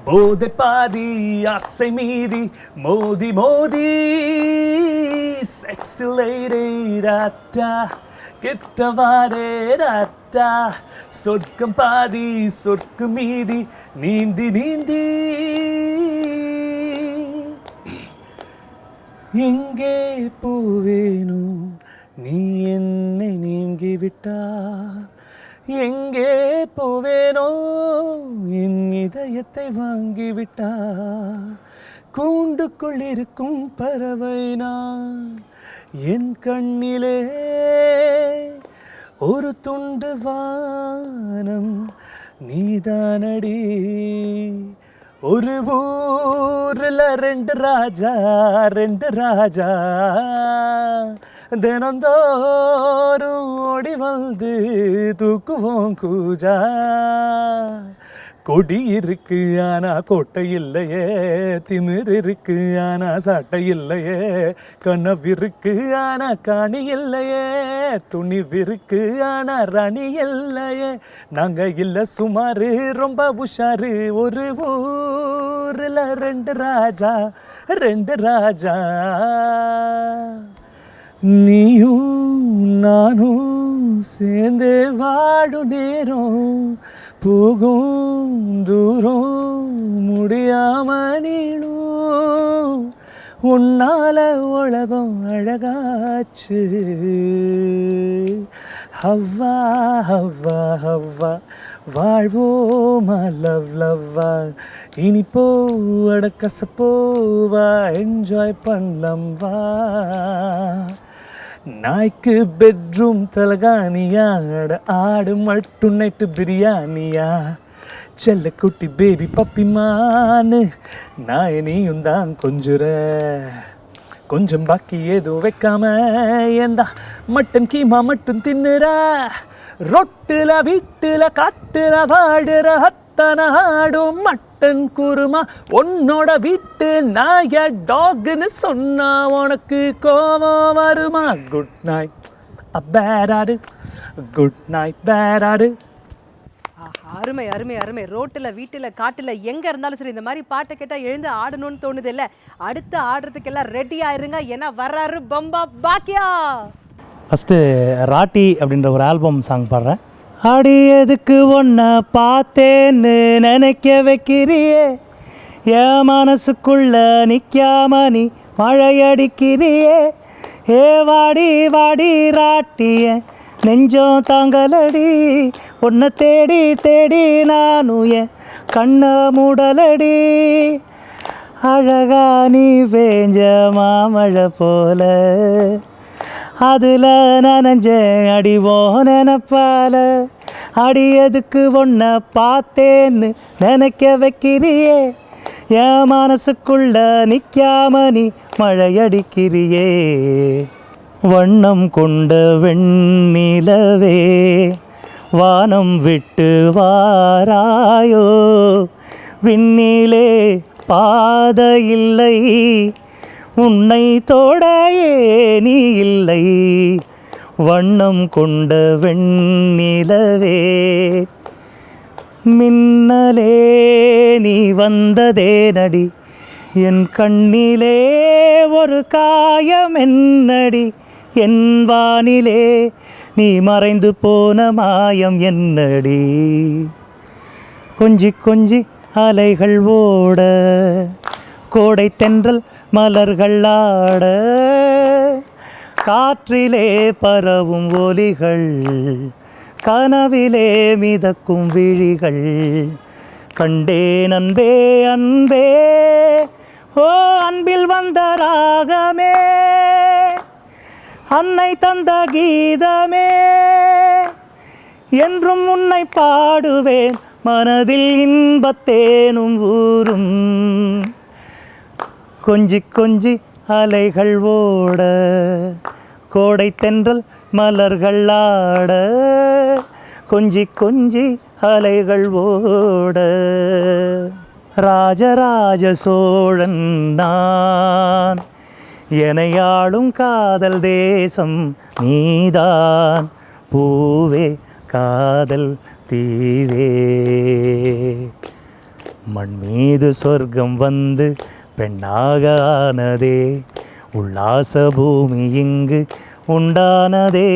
போதை பாதி ஆசை மீதி மோதி மோதி. Sexy lady, da da, கிட்டவாரே da da, சொர்க்கம் பாதி சொர்க்கம் மீதி நீந்தி நீந்தி. எங்கே போவேனோ நீ என்னை நீங்கிவிட்டால், எங்கே போவேனோ என் இதயத்தை வாங்கிவிட்டால். கூண்டுக்குள் இருக்கும் பறவை நான், என் கண்ணிலே ஒரு துண்டு வானம் நீதானடி. ஒரு ஊரில் 2 ராஜா 2 ராஜா, தினந்தோறும் ஓடி வந்து தூக்குவோம் கூஜா. கொடி இருக்கு ஆனா கோட்டை இல்லையே, திமிர் இருக்கு ஆனா சாட்டை இல்லையே, கனவிருக்கு ஆனா காணி இல்லையே, துணிவிருக்கு ஆனா ராணி இல்லையே, நாங்க இல்ல சுமாரு ரொம்ப உஷாரு, ஒரு ஊர்ல ரெண்டு ராஜா ரெண்டு ராஜா. நீயும் நானும் சேர்ந்து வாடும் நேரம் போகும் தூரம் முடியாம நீளும், உன்னால உலகம் அழகாச்சு. ஹவ்வா ஹவ்வா ஹவ்வா வாழ்வோமா லவ் லவ்வா, இனிப்போ அடக்கசப்போவா என்ஜாய் பண்ணலாம் வா. நாய்க்கு பெட்ரூம் தலகானியா, ஆடு மட்டும் நைட்டு பிரியாணியா, செல்ல குட்டி பேபி பப்பிமானு நாயனியும் தான் கொஞ்சுற, கொஞ்சம் பாக்கி ஏதும் வைக்காம ஏந்தா மட்டன் கீமா மட்டும் தின்னுற, ரொட்டுல வீட்டுல காட்டுல வாடுற அத்தனை ஆடும் மட்டன் குருமா, உன்னோட வீட்டு நாய டாக்னு சொன்னா உனக்கு கோவம் வருமா. குட் நைட் பேடாடு, குட் நைட் பேடாடு. அருமை அருமை அருமை. ரோட்டில் வீட்டில் காட்டில் எங்கே இருந்தாலும் சரி இந்த மாதிரி பாட்டை கேட்டால் எழுந்து ஆடணும்னு தோணுது இல்லை? அடுத்து ஆடுறதுக்கெல்லாம் ரெடி ஆயிருங்க, ஏன்னா வர்றாரு பம்பா பாக்கியா. ஃபஸ்ட்டு ராட்டி அப்படின்ற ஒரு ஆல்பம் சாங் பாடுறேன். அடி எதுக்கு ஒன்றை பார்த்தேன்னு நினைக்க வைக்கிறியே, என் மனசுக்குள்ள நிற்காம நீ மழையடிக்கிறியே, ஏ வாடி வாடி ராட்டிய நெஞ்சம் தாங்கலடி, உன்னை தேடி தேடி நானும் என் கண்ணை மூடலடி, அழகா நீ வேஞ்ச மாமழை போல அதில் நனைஞ்ச அடிவோ நினப்பால, அடி எதுக்கு ஒன்றை பார்த்தேன்னு நினைக்க வைக்கிறியே, என் மனசுக்குள்ள நிற்காம நீ மழையடிக்கிறியே, வண்ணம் கொண்ட வெண்ணிலவே வானம் விட்டு வாராயோ, விண்ணிலே பாதையில்லை உன்னை தோடையே நீ இல்லை, வண்ணம் கொண்ட வெண்ணிலவே மின்னலே நீ வந்ததே நடி, என் கண்ணிலே ஒரு காயம் என்னடி, என் வானிலே நீ மறைந்து போன மாயம் என்னடி, கொஞ்சி கொஞ்சி அலைகள் ஓட கோடை தென்றல் மலர்கள் ஆட, காற்றிலே பரவும் ஒலிகள் கனவிலே மிதக்கும் விழிகள், கண்டேன் அன்பே அன்பே ஓ அன்பில் வந்த ராகமே, அன்னை தந்த கீதமே, என்றும் உன்னை பாடுவேன் மனதில் இன்பத்தேனும் ஊரும், கொஞ்சி கொஞ்சி அலைகள் ஓட கோடை தென்றல் மலர்கள் ஆட, கொஞ்சி கொஞ்சி அலைகள் ஓட. ராஜராஜ சோழன் நான், எனையாளும் காதல் தேசம் நீதான், பூவே காதல் தீவே, மண் மீது சொர்க்கம் வந்து பெண்ணாக ஆனதே, உல்லாச பூமி இங்கு உண்டானதே,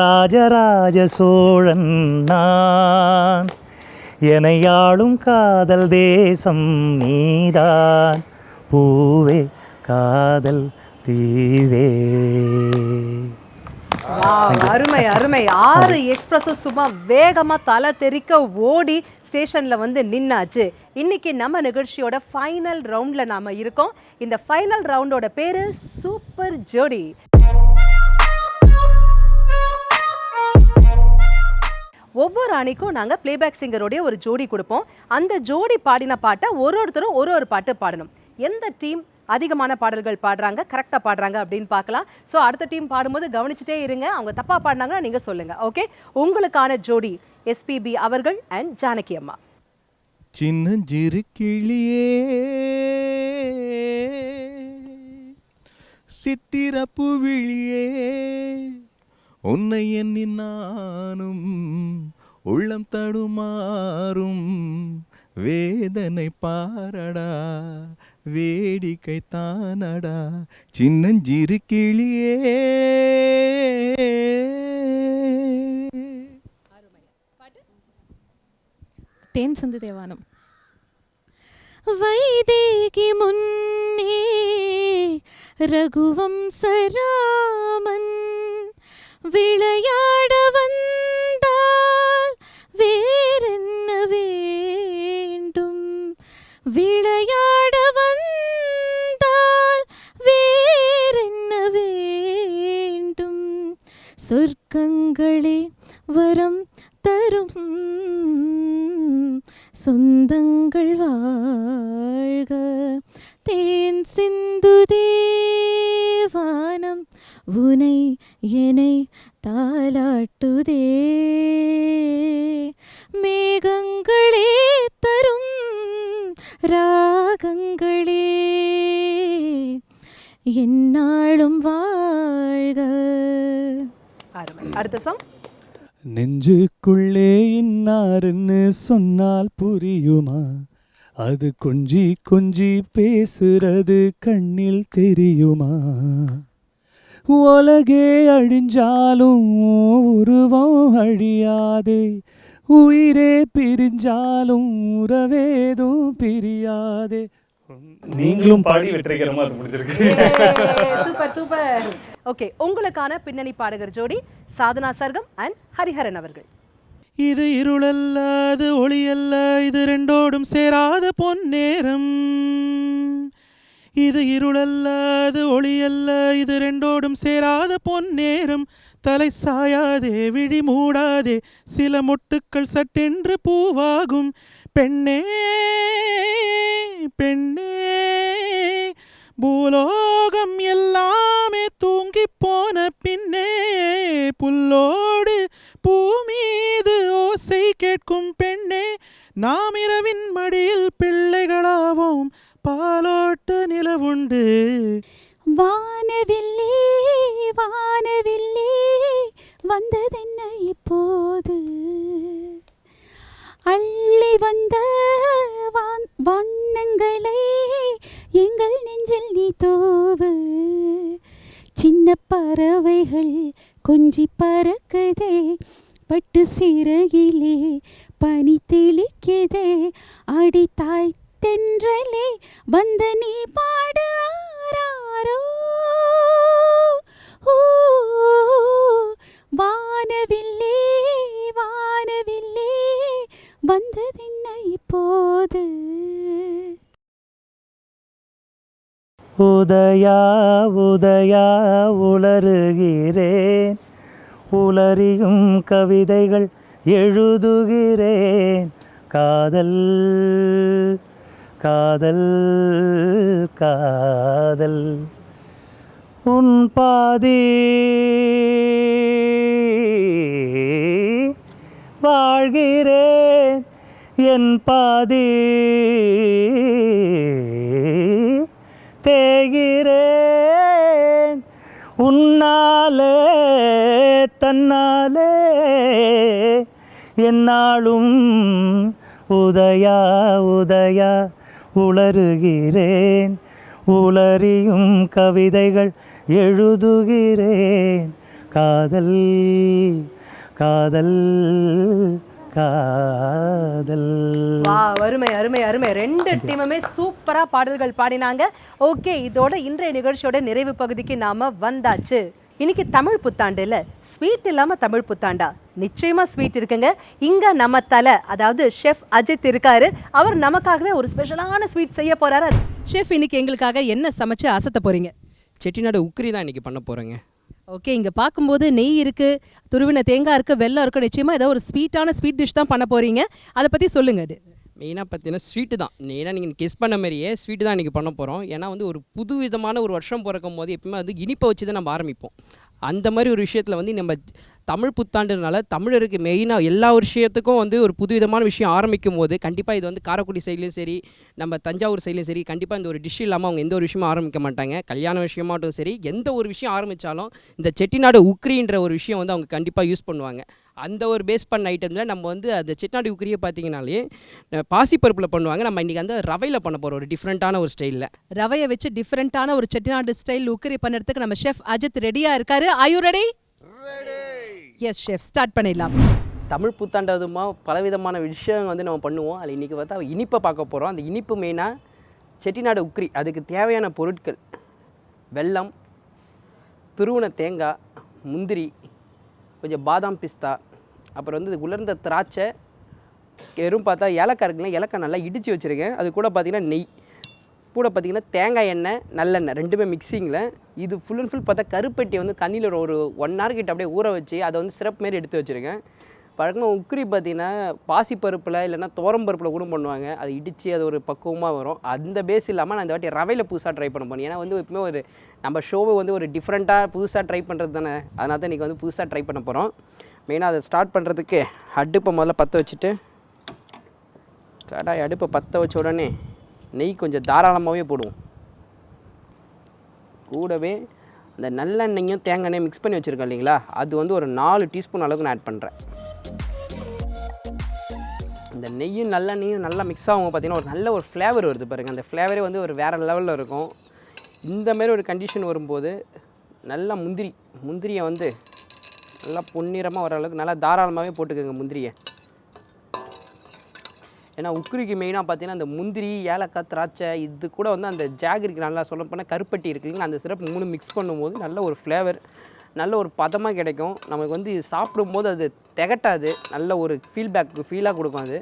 ராஜராஜ சோழன் நான், எனையாளும் காதல் தேசம் நீதான், பூவே காதல் தீவே. அருமை அருமை. 6 எக்ஸ்பிரஸ் சும்மா வேகமா தலை தெறிக்க ஓடி ஸ்டேஷன்ல வந்து நின்னாச்சு. இன்னைக்கு நம்ம நிகழ்ச்சியோட ஃபைனல் ரவுண்ட்ல நாம இருக்கோம். இந்த ஃபைனல் ரவுண்டோட பேரு சூப்பர் ஜோடி. ஒவ்வொரு அணிக்கும் நாங்கள் பிளேபேக் சிங்கரோடைய ஒரு ஜோடி கொடுப்போம். அந்த ஜோடி பாடின பாட்டை ஒருத்தரும் ஒரு பாட்டு பாடணும். எந்த டீம் அதிகமான பாடல்கள் பாடுறாங்க, கரெக்டாக பாடுறாங்க அப்படின்னு பார்க்கலாம். ஸோ அடுத்த டீம் பாடும்போது கவனிச்சுட்டே இருங்க. அவங்க தப்பாக பாடினாங்கன்னா நீங்கள் சொல்லுங்கள். ஓகே, உங்களுக்கான ஜோடி எஸ்பிபி அவர்கள் அண்ட் ஜானகி அம்மா. சின்னஞ்சிறு கிளியே சித்திரப்பு விழியே உன்னை எண்ணி நானும் உள்ளம் தடுமாறும் வேதனை பாரடா வேடிக்கை தானடா சின்னஞ்சிறு கிளியே. தேன் சிந்து தேவானம். வைதேகி முன்னே ரகுவம்சராமன் விளையாட வந்தால் வேறென்ன வேண்டும், விளையாட வந்தால் வேறென்ன வேண்டும், சொர்க்கங்களே வரம் தரும் சொந்தங்கள் வாழ்க, தேன் சிந்து தேவானம் உனை என்னை தாலாட்டுதே, மேகங்களே தரும் ராகங்களே எந்நாளும் வாழ்க. அடுத்த சாங். நெஞ்சுக்குள்ளே இன்னாருன்னு சொன்னால் புரியுமா, அது கொஞ்சி கொஞ்சி பேசுறது கண்ணில் தெரியுமா, உலகே அழிஞ்சாலும் உருவம் அழியாதே, உயிரே பிரிஞ்சாலும் உறவேதும் பிரியாதே. நீங்களும் பாடி வெற்றிகரமா அது முடிஞ்சிருக்கு. Super super. ஓகே, உங்களுக்கான பின்னணி பாடகர் ஜோடி சாதனா சர்கம் அண்ட் ஹரிஹரன் அவர்கள். இது இருளல்ல அது ஒளியல்ல, இது ரெண்டோடும் சேராத பொன்னேரம். இது இருளல்ல அது ஒளியல்ல, இது ரெண்டோடும் சேராத பொன்னேரம். தலை சாயாதே விழி மூடாதே, சில மொட்டுக்கள் சட்டென்று பூவாகும். பெண்ணே பெண்ணே பூலோகம் எல்லாமே தூங்கி போன பின்னே, புல்லோடு பூமீது ஓசை கேட்கும் பெண்ணே, நாம் இரவின் மடியில் பிள்ளைகளாவோம், பாலோட்டு நிலவுண்டு. வானவில்லி வானவில்லி வந்ததென்ன இப்போது, அள்ளி வந்த வண்ணங்களை எங்கள் நெஞ்சில் நீ தோவு, சின்ன பறவைகள் கொஞ்சி பறக்குதே, பட்டு சிறகிலே பனி தெளிக்குதே, அடி தாய் தென்றலே வந்த நீ பாடு ஆராரோ. வானவில்லே வானவில்லே வந்ததென்ன இப்போது. உதயா உதயா உளறுகிறேன், உளறியும் கவிதைகள் எழுதுகிறேன், காதல் காதல் காதல். உன் பாதி வாழ்கிறேன், என் பாதி தேகிறேன், உன்னாலே தன்னாலே என்னாலும் உதயா உதயா உளறுகிறேன், உளறியும் கவிதைகள் எழுதுகிறேன், காதல் காதல் காதல். வா, அருமை அருமை அருமை. ரெண்டு டீமுமே சூப்பரா பாடல்கள் பாடினாங்க. ஓகே, இதோட இன்றைய நிகழ்ச்சியோட நிறைவு பகுதிக்கு நாம வந்தாச்சு. இன்னைக்கு தமிழ் புத்தாண்டு இல்ல, ஸ்வீட் இல்லாம தமிழ் புத்தாண்டா? நிச்சயமா ஸ்வீட் இருக்குங்க. இங்க நம்ம தலை, அதாவது ஷெஃப் அஜித் இருக்காரு. அவர் நமக்காகவே ஒரு ஸ்பெஷலான ஸ்வீட் செய்ய போறாரு. ஷெஃப், இன்னைக்கு எங்களுக்காக என்ன சமைச்சு அசத்த போறீங்க? செட்டிநாடு உக்ரி தான் இன்னைக்கு பண்ண போறேங்க. ஓகே, இங்க பார்க்கும்போது நெய் இருக்கு, துருவின தேங்காய் இருக்கு, வெல்லம் இருக்கு. நிச்சயமா ஏதோ ஒரு ஸ்வீட்டான ஸ்வீட் டிஷ் தான் பண்ண போறீங்க. அதை பத்தி சொல்லுங்க. மெயினாக பார்த்தீங்கன்னா ஸ்வீட்டு தான். மெயினாக நீங்கள் கெஸ் பண்ண மாதிரியே ஸ்வீட்டு தான் இன்றைக்கி பண்ண போகிறோம். ஏன்னா வந்து ஒரு புது விதமான ஒரு வருஷம் பிறக்கும் போது எப்பவுமே வந்து இனிப்பை வச்சு தான் நம்ம ஆரம்பிப்போம். அந்த மாதிரி ஒரு விஷயத்தில் வந்து நம்ம தமிழ் புத்தாண்டுனால தமிழருக்கு மெயினாக எல்லா விஷயத்துக்கும் வந்து ஒரு புதுவிதமான விஷயம் ஆரம்பிக்கும் போது கண்டிப்பாக இது வந்து காரைக்குடி சைட்லேயும் சரி, நம்ம தஞ்சாவூர் சைட்லேயும் சரி, கண்டிப்பாக இந்த ஒரு டிஷ் இல்லாமல் அவங்க எந்த ஒரு விஷயமும் ஆரம்பிக்க மாட்டாங்க. கல்யாண விஷயமாகட்டும் சரி, எந்த ஒரு விஷயம் ஆரம்பித்தாலும் இந்த செட்டிநாடு உக்ரின்ற ஒரு விஷயம் வந்து அவங்க கண்டிப்பாக யூஸ் பண்ணுவாங்க. அந்த ஒரு பேஸ் பண்ண ஐட்டமில் நம்ம வந்து அந்த செட்டிநாடு உக்ரியை பார்த்தீங்கன்னாலே பாசிப்பருப்பில் பண்ணுவாங்க. நம்ம இன்றைக்கி வந்து ரவையில் பண்ண போகிறோம் ஒரு டிஃப்ரெண்ட்டான ஒரு ஸ்டைலில். ரவையை வச்சு டிஃப்ரெண்ட்டான ஒரு செட்டிநாடு ஸ்டைல் உக்கரி பண்ணுறதுக்கு நம்ம ஷெஃப் அஜித் ரெடியாக இருக்காரு. Are you ready? Yes chef, start பண்ணிடலாம். தமிழ் புத்தாண்டதுமா பலவிதமான விஷயம் வந்து நம்ம பண்ணுவோம். அதில் இன்றைக்கி பார்த்தா இனிப்பை பார்க்க போகிறோம். அந்த இனிப்பு மெயினாக செட்டிநாடு உக்ரி. அதுக்கு தேவையான பொருட்கள் வெல்லம், துருவன தேங்காய், முந்திரி, கொஞ்சம் பாதாம் பிஸ்தா, அப்புறம் வந்து உலர்ந்த திராட்சை, வெறும் பார்த்தா ஏலக்காய் இருக்குல்ல, ஏலக்காய் நல்லா இடித்து வச்சுருக்கேன். அது கூட பார்த்திங்கன்னா நெய், கூட பார்த்திங்கன்னா தேங்காய் எண்ணெய், நல்லெண்ணெய் ரெண்டுமே மிக்சிங்கில். இது ஃபுல் அண்ட் ஃபுல் பார்த்தா கருப்பெட்டி வந்து தண்ணியில் ஒரு 1 hour கிட்ட அப்படியே ஊற வச்சு அதை வந்து சிரப் மாரி எடுத்து வச்சுருக்கேன். பழக்கமாக உக்ரி பார்த்திங்கன்னா பாசிப்பருப்பில் இல்லைன்னா பருப்பில் கூட பண்ணுவாங்க. அதை இடித்து அது ஒரு பக்குவமாக வரும். அந்த பேஸ் இல்லாமல் நான் இந்த வாட்டி ரவையில் புதுசாக ட்ரை பண்ண போகிறேன். ஏன்னா வந்து எப்பவுமே ஒரு நம்ம ஷோவை வந்து ஒரு டிஃப்ரெண்ட்டாக புதுசாக ட்ரை பண்ணுறது தானே, அதனால தான் இன்றைக்கி வந்து புதுசாக ட்ரை பண்ண போகிறோம். மெயினாக அதை ஸ்டார்ட் பண்ணுறதுக்கு அடுப்பை முதல்ல பற்ற வச்சுட்டு, கடாய் அடுப்பை பற்ற வச்ச உடனே நெய் கொஞ்சம் தாராளமாகவே போடுவோம். கூடவே அந்த நல்லெண்ணெயும் தேங்காய் எண்ணெயும் மிக்ஸ் பண்ணி வச்சுருக்கோம் இல்லைங்களா, அது வந்து ஒரு 4 டீஸ்பூன் அளவுக்கு நான் ஆட் பண்ணுறேன். இந்த நெய்யும் நல்லெண்ணையும் நல்லா மிக்ஸ் ஆகும் பார்த்திங்கன்னா ஒரு நல்ல ஒரு ஃப்ளேவர் வருது பாருங்கள். அந்த ஃப்ளேவரே வந்து ஒரு வேறு லெவலில் இருக்கும். இந்தமாரி ஒரு கண்டிஷன் வரும்போது நல்லா முந்திரியை வந்து நல்லா பொன்னிறமாக வர அளவுக்கு நல்லா தாராளமாகவே போட்டுக்கோங்க முந்திரியை. ஏன்னா உக்ரிக்கு மெயினாக பார்த்தீங்கன்னா அந்த முந்திரி, ஏலக்காய், திராட்சை, இது கூட வந்து அந்த ஜாகரிக்கு நல்லா சொல்ல போனால் கருப்பட்டி இருக்குல்லைங்க, அந்த சிரப் 3 மிக்ஸ் பண்ணும்போது நல்ல ஒரு ஃப்ளேவர், நல்ல ஒரு பதமாக கிடைக்கும். நமக்கு வந்து சாப்பிடும்போது அது திகட்டாது, நல்ல ஒரு ஃபீலாக கொடுக்கும் அது.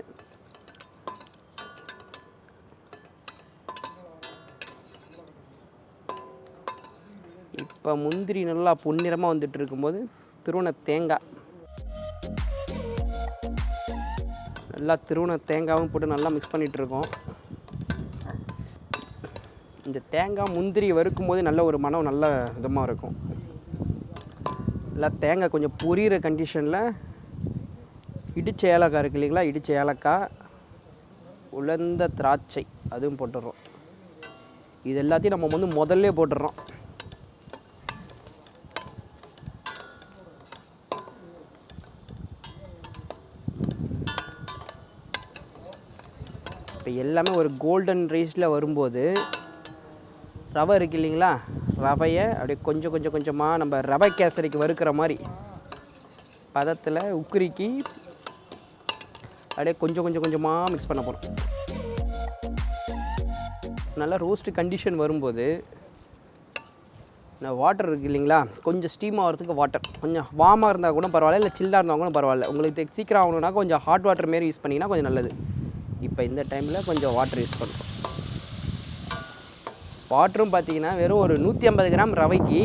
இப்போ முந்திரி நல்லா பொன்னிறமாக வந்துட்டு இருக்கும்போது திருவண்ண தேங்காய், நல்லா திருவண்ண தேங்காயும் போட்டு நல்லா மிக்ஸ் பண்ணிகிட்ருக்கோம். இந்த தேங்காய் முந்திரி வறுக்கும் போது நல்ல ஒரு மனம் நல்ல விதமாக இருக்கும். நல்லா தேங்காய் கொஞ்சம் பொரியிற கண்டிஷனில் இடித்த ஏலக்காய் இருக்கு இல்லைங்களா, இடித்த ஏலக்காய், உலர்ந்த திராட்சை அதுவும் போட்டுடுறோம். இது எல்லாத்தையும் நம்ம வந்து முதல்ல போட்டுடுறோம். இப்போ எல்லாமே ஒரு கோல்டன் ரைஸில் வரும்போது ரவை இருக்குது இல்லைங்களா, ரவையை அப்படியே கொஞ்சமாக நம்ம ரவை கேசரிக்கு வறுக்கிற மாதிரி பதத்தில் உக்ரிக்கு அப்படியே கொஞ்சமாக மிக்ஸ் பண்ண போகிறோம். நல்லா ரோஸ்ட்டு கண்டிஷன் வரும்போது வாட்டர் இருக்குது இல்லைங்களா, கொஞ்சம் ஸ்டீம் ஆகிறதுக்கு வாட்டர் கொஞ்சம் வார்மாக இருந்தால் கூட பரவாயில்ல, இல்லை சில்லாக இருந்தால் கூட பரவாயில்ல. உங்களுக்கு சீக்கிரம் ஆகணுன்னா கொஞ்சம் ஹாட் வாட்டர் மாரி யூஸ் பண்ணிங்கன்னா கொஞ்சம் நல்லது. இப்போ இந்த டைமில் கொஞ்சம் வாட்டர் யூஸ் பண்ணுறோம். வாட்டரும் பார்த்தீங்கன்னா வெறும் ஒரு 150 கிராம் ரவைக்கு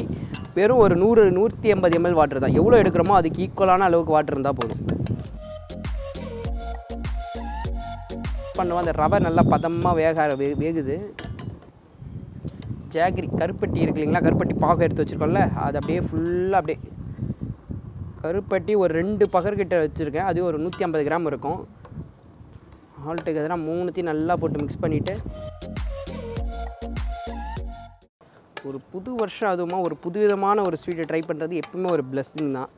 வெறும் ஒரு 100-150 ml வாட்டர் தான். எவ்வளோ எடுக்கிறோமோ அதுக்கு ஈக்குவலான அளவுக்கு வாட்டர் இருந்தால் போதும். பண்ணுவோம். அந்த ரவை நல்லா பதமாக வேகுது. ஜாகரி கருப்பட்டி இருக்கு இல்லைங்களா, கருப்பட்டி பாகம் எடுத்து வச்சுருக்கோம்ல, அது அப்படியே ஃபுல்லாக அப்படியே கருப்பட்டி ஒரு 2 பகர்கிட்ட வச்சுருக்கேன். அது ஒரு 150 கிராம் இருக்கும். ஆல் டுகெதராக 3த்தையும் நல்லா போட்டு மிக்ஸ் பண்ணிவிட்டு, ஒரு புது வருஷம் அதுவுமா ஒரு புதுவிதமான ஒரு ஸ்வீட்டை ட்ரை பண்ணுறது எப்பவுமே ஒரு பிளெஸ்ஸிங் தான்.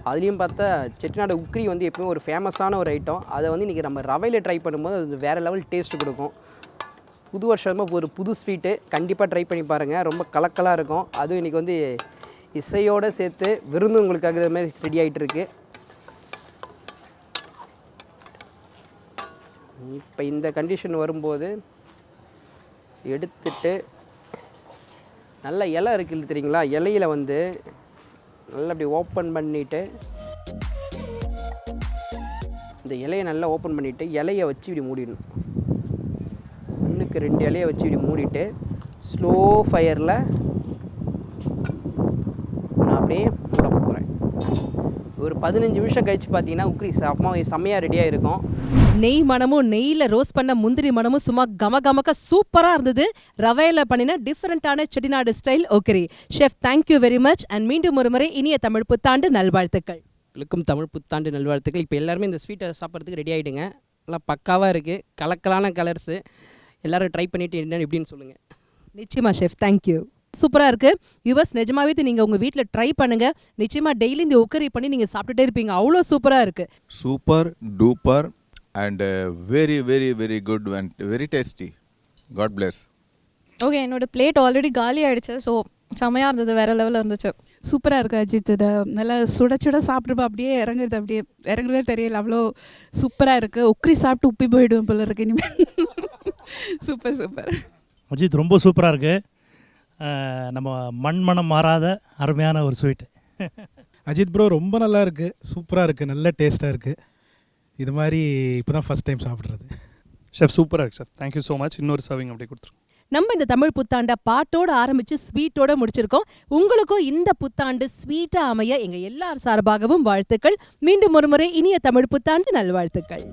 அதுலேயும் பார்த்தா செட்டிநாடு உக்ரி வந்து எப்பவுமே ஒரு ஃபேமஸான ஒரு ஐட்டம். அதை வந்து இன்றைக்கி நம்ம ரவையில் ட்ரை பண்ணும்போது அது வேறு லெவல் டேஸ்ட்டு கொடுக்கும். புது வருஷமாக ஒரு புது ஸ்வீட்டு கண்டிப்பாக ட்ரை பண்ணி பாருங்கள். ரொம்ப கலக்கலாக இருக்கும். அதுவும் இன்றைக்கி வந்து இசையோடு சேர்த்து விருந்து உங்களுக்காக இது மாதிரி ரெடி ஆகிட்டு இருக்கு. இப்போ இந்த கண்டிஷன் வரும்போது எடுத்துட்டு நல்ல இலை இருக்குது தெரியுங்களா, இலையில் வந்து நல்லா அப்படி ஓப்பன் பண்ணிவிட்டு, இந்த இலையை நல்லா ஓப்பன் பண்ணிவிட்டு இலையை வச்சு இப்படி மூடிடணும். 1க்கு 2 இலையை வச்சு இப்படி மூடிட்டு ஸ்லோ ஃபயரில் நான் அப்படியே மூட போகிறேன். ஒரு 15 நிமிஷம் கழித்து பார்த்தீங்கன்னா உக்ரி செம்மையாக ரெடியாக இருக்கும். நெய் மனமும் நெய்யில் ரோஸ்ட் பண்ண முந்திரி மனமும் சும்மா கமகமக்க சூப்பராக இருந்தது. ரவையில் பண்ணின டிஃப்ரெண்ட்டான செட்டிநாடு ஸ்டைல் உக்ரி. Chef, thank you very much. And மீண்டும் ஒரு முறை இனிய தமிழ் புத்தாண்டு நல்வாழ்த்துக்கள். அனைவருக்கும் தமிழ் புத்தாண்டு நல்வாழ்த்துக்கள். இப்போ எல்லாருமே இந்த ஸ்வீட்டை சாப்பிட்றதுக்கு ரெடி ஆகிடுங்க. நல்லா பக்காவாக இருக்குது, கலக்கலான கலர்ஸு. எல்லோரும் ட்ரை பண்ணிவிட்டு என்னென்னு எப்படின்னு சொல்லுங்கள். நிச்சயமா ஷெஃப், தேங்க்யூ. சூப்பராக இருக்குது. யுவர்ஸ், நிஜமாவே நீங்கள் உங்கள் வீட்டில் ட்ரை பண்ணுங்கள். நிச்சயமாக டெய்லி இந்த உக்கரி பண்ணி நீங்கள் சாப்பிட்டுட்டே இருப்பீங்க. அவ்வளோ சூப்பராக இருக்குது. Super duper and very very very good and very tasty. God bless. Okay, என்னோட பிளேட் ஆல்ரெடி காலி ஆகிடுச்சு. ஸோ செம்மையாக இருந்தது, வேறு லெவலில் இருந்துச்சு. சூப்பராக இருக்குது அஜித். இதை நல்லா சுட சுட சாப்பிட்றப்ப அப்படியே இறங்குறதே தெரியல, அவ்வளோ சூப்பராக இருக்குது. உக்கரி சாப்பிட்டு உப்பி போயிடுவேன் போல இருக்கு இனிமேல். சூப்பர். அஜித் ரொம்ப சூப்பராக இருக்குது. நம்ம மண்மனம் மாறாத அருமையான ஒரு ஸ்வீட்டு. அஜித் ப்ரோ ரொம்ப நல்லா இருக்குது, சூப்பராக இருக்குது, நல்ல டேஸ்ட்டாக இருக்குது. இது மாதிரி இப்போ தான் ஃபஸ்ட் டைம் சாப்பிட்றது. ஷெஃப் சூப்பராக இருக்குது ஷெஃப், தேங்க்யூ ஸோ மச். இன்னொரு சர்விங் அப்படியே கொடுத்துருங்க. நம்ம இந்த தமிழ் புத்தாண்டை பாட்டோடு ஆரம்பித்து ஸ்வீட்டோடு முடிச்சிருக்கோம். உங்களுக்கும் இந்த புத்தாண்டு ஸ்வீட்டாக அமைய எங்கள் எல்லார் சார்பாகவும் வாழ்த்துக்கள். மீண்டும் ஒருமுறை இனிய தமிழ் புத்தாண்டு நல்வாழ்த்துக்கள்.